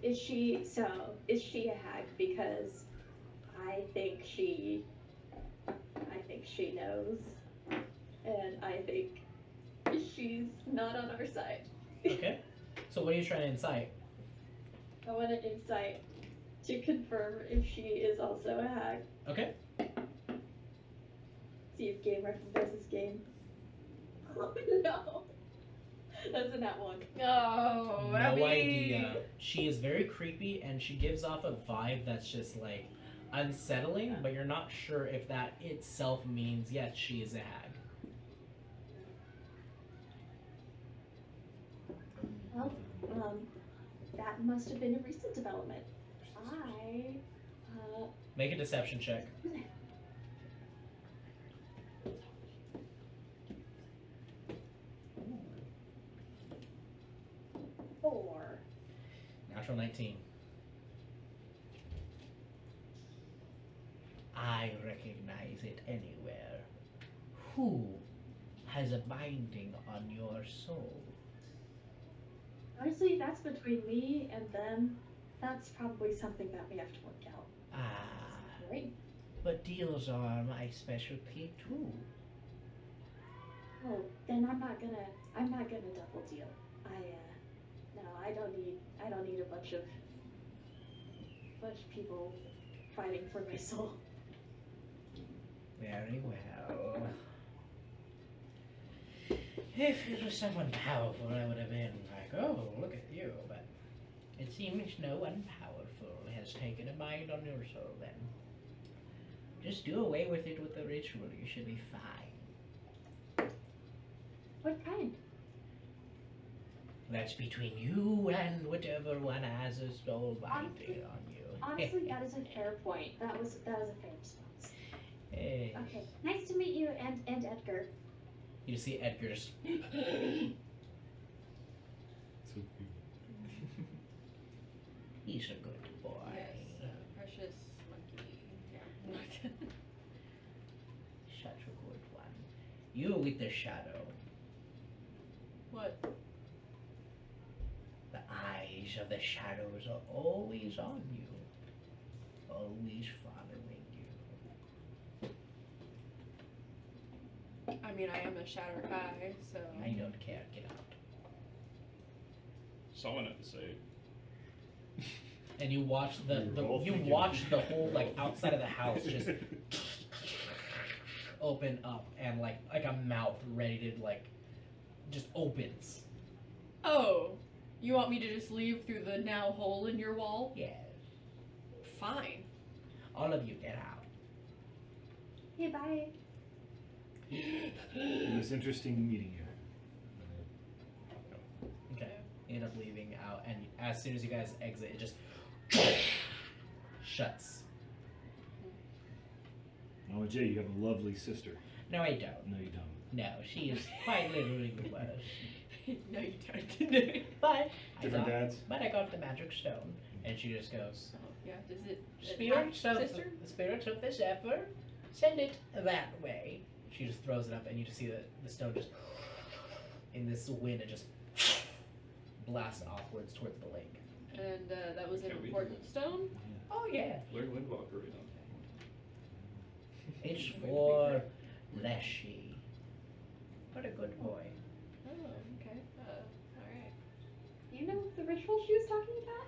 Is she a hag? Because I think she knows, and I think she's not on our side. Okay. So what are you trying to incite? I want an insight to confirm if she is also a hag. Okay. See if game recognizes game. Oh no. That's a nat one. Oh, No Abby. idea. She is very creepy and she gives off a vibe that's just like unsettling, but you're not sure if that itself means yes, she is a hag. Well, that must have been a recent development. Make a deception check. Four. Natural 19. I recognize it anywhere. Who has a binding on your soul? Honestly, that's between me and them. That's probably something that we have to work out. Ah, Right? but deals are my specialty too. Oh, then I'm not gonna double deal. No, I don't need a bunch of people fighting for my soul. Very well. If it was someone powerful, I would have been like, oh, look at you. But it seems no one powerful has taken a mind on your soul then. Just do away with it with the ritual. You should be fine. What kind? That's between you and whatever one has a soul binding on you. Honestly, that is a fair point. That was a fair response. Hey. Okay, nice to meet you and Edgar. You see Edgar just. So He's a good boy. Yes, precious monkey. Yeah. Such a good one. You with the shadow. What? The eyes of the shadows are always on you. Always following you. I mean, I am a shadow guy, so. I don't care. Get out. Someone had to say it. And you watch We were all thinking the whole like outside of the house just open up and like a mouth ready to like just opens. Oh, you want me to just leave through the now hole in your wall? Yes. Fine. All of you get out. Hey, bye. it was interesting meeting you. Okay. You end up leaving out, and as soon as you guys exit, it just shuts. Mama J, you have a lovely sister. No, I don't. No, you don't. No, she is quite literally the worst. No, you don't. But Different dads? But I got the magic stone, and she just goes, Oh, yeah, does it. Spirits of sister? the spirits of the Zephyr, send it that way. She just throws it up, and you just see the stone just in this wind, it just blasts offwards towards the lake. And that was an Can't we do important that? stone? Oh yeah, Learn Windwalker right now. it's for Leshy. What a good boy. Oh, okay. Alright. You know the ritual she was talking about?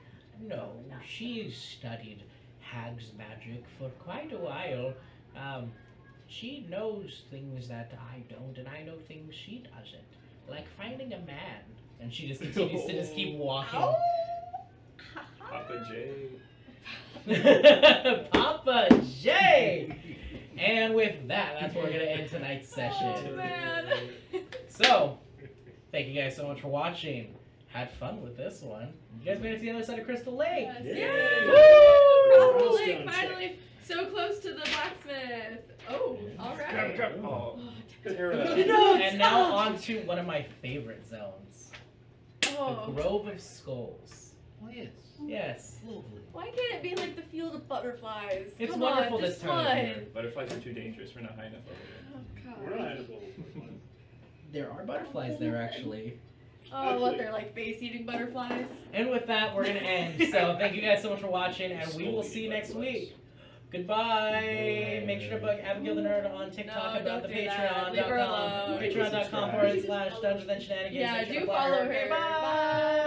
No, she's studied hag's magic for quite a while. She knows things that I don't, and I know things she doesn't. Like finding a man. And she just continues to just keep walking. Papa J. Papa J! And with that, that's where we're going to end tonight's session. Oh, man. So, thank you guys so much for watching. Had fun with this one. You guys made it to the other side of Crystal Lake. Yes. Yay. Yay! Woo! Across the lake, Milestone check. finally. So close to the blacksmith. Oh, alright. Come. Oh, Tara. And now on to one of my favorite zones. The Oh. Grove of Skulls. Oh, yes. Yes. Lovely. Why can't it be like the field of butterflies? It's Come wonderful on, this just time of one. year. Butterflies are too dangerous. We're not high enough over Oh, We're not God. edible. There are butterflies there, actually. Oh, what, they're like face-eating butterflies? And with that, we're going to end. So thank you guys so much for watching, and we will see you next week. Goodbye. Make sure to book Abigail the Nerd on TikTok No, about the don't do that. Leave her Patreon.com. alone. Patreon.com/Dungeons and Shenanigans. Yeah, Make sure to do follow follow Okay, her. bye.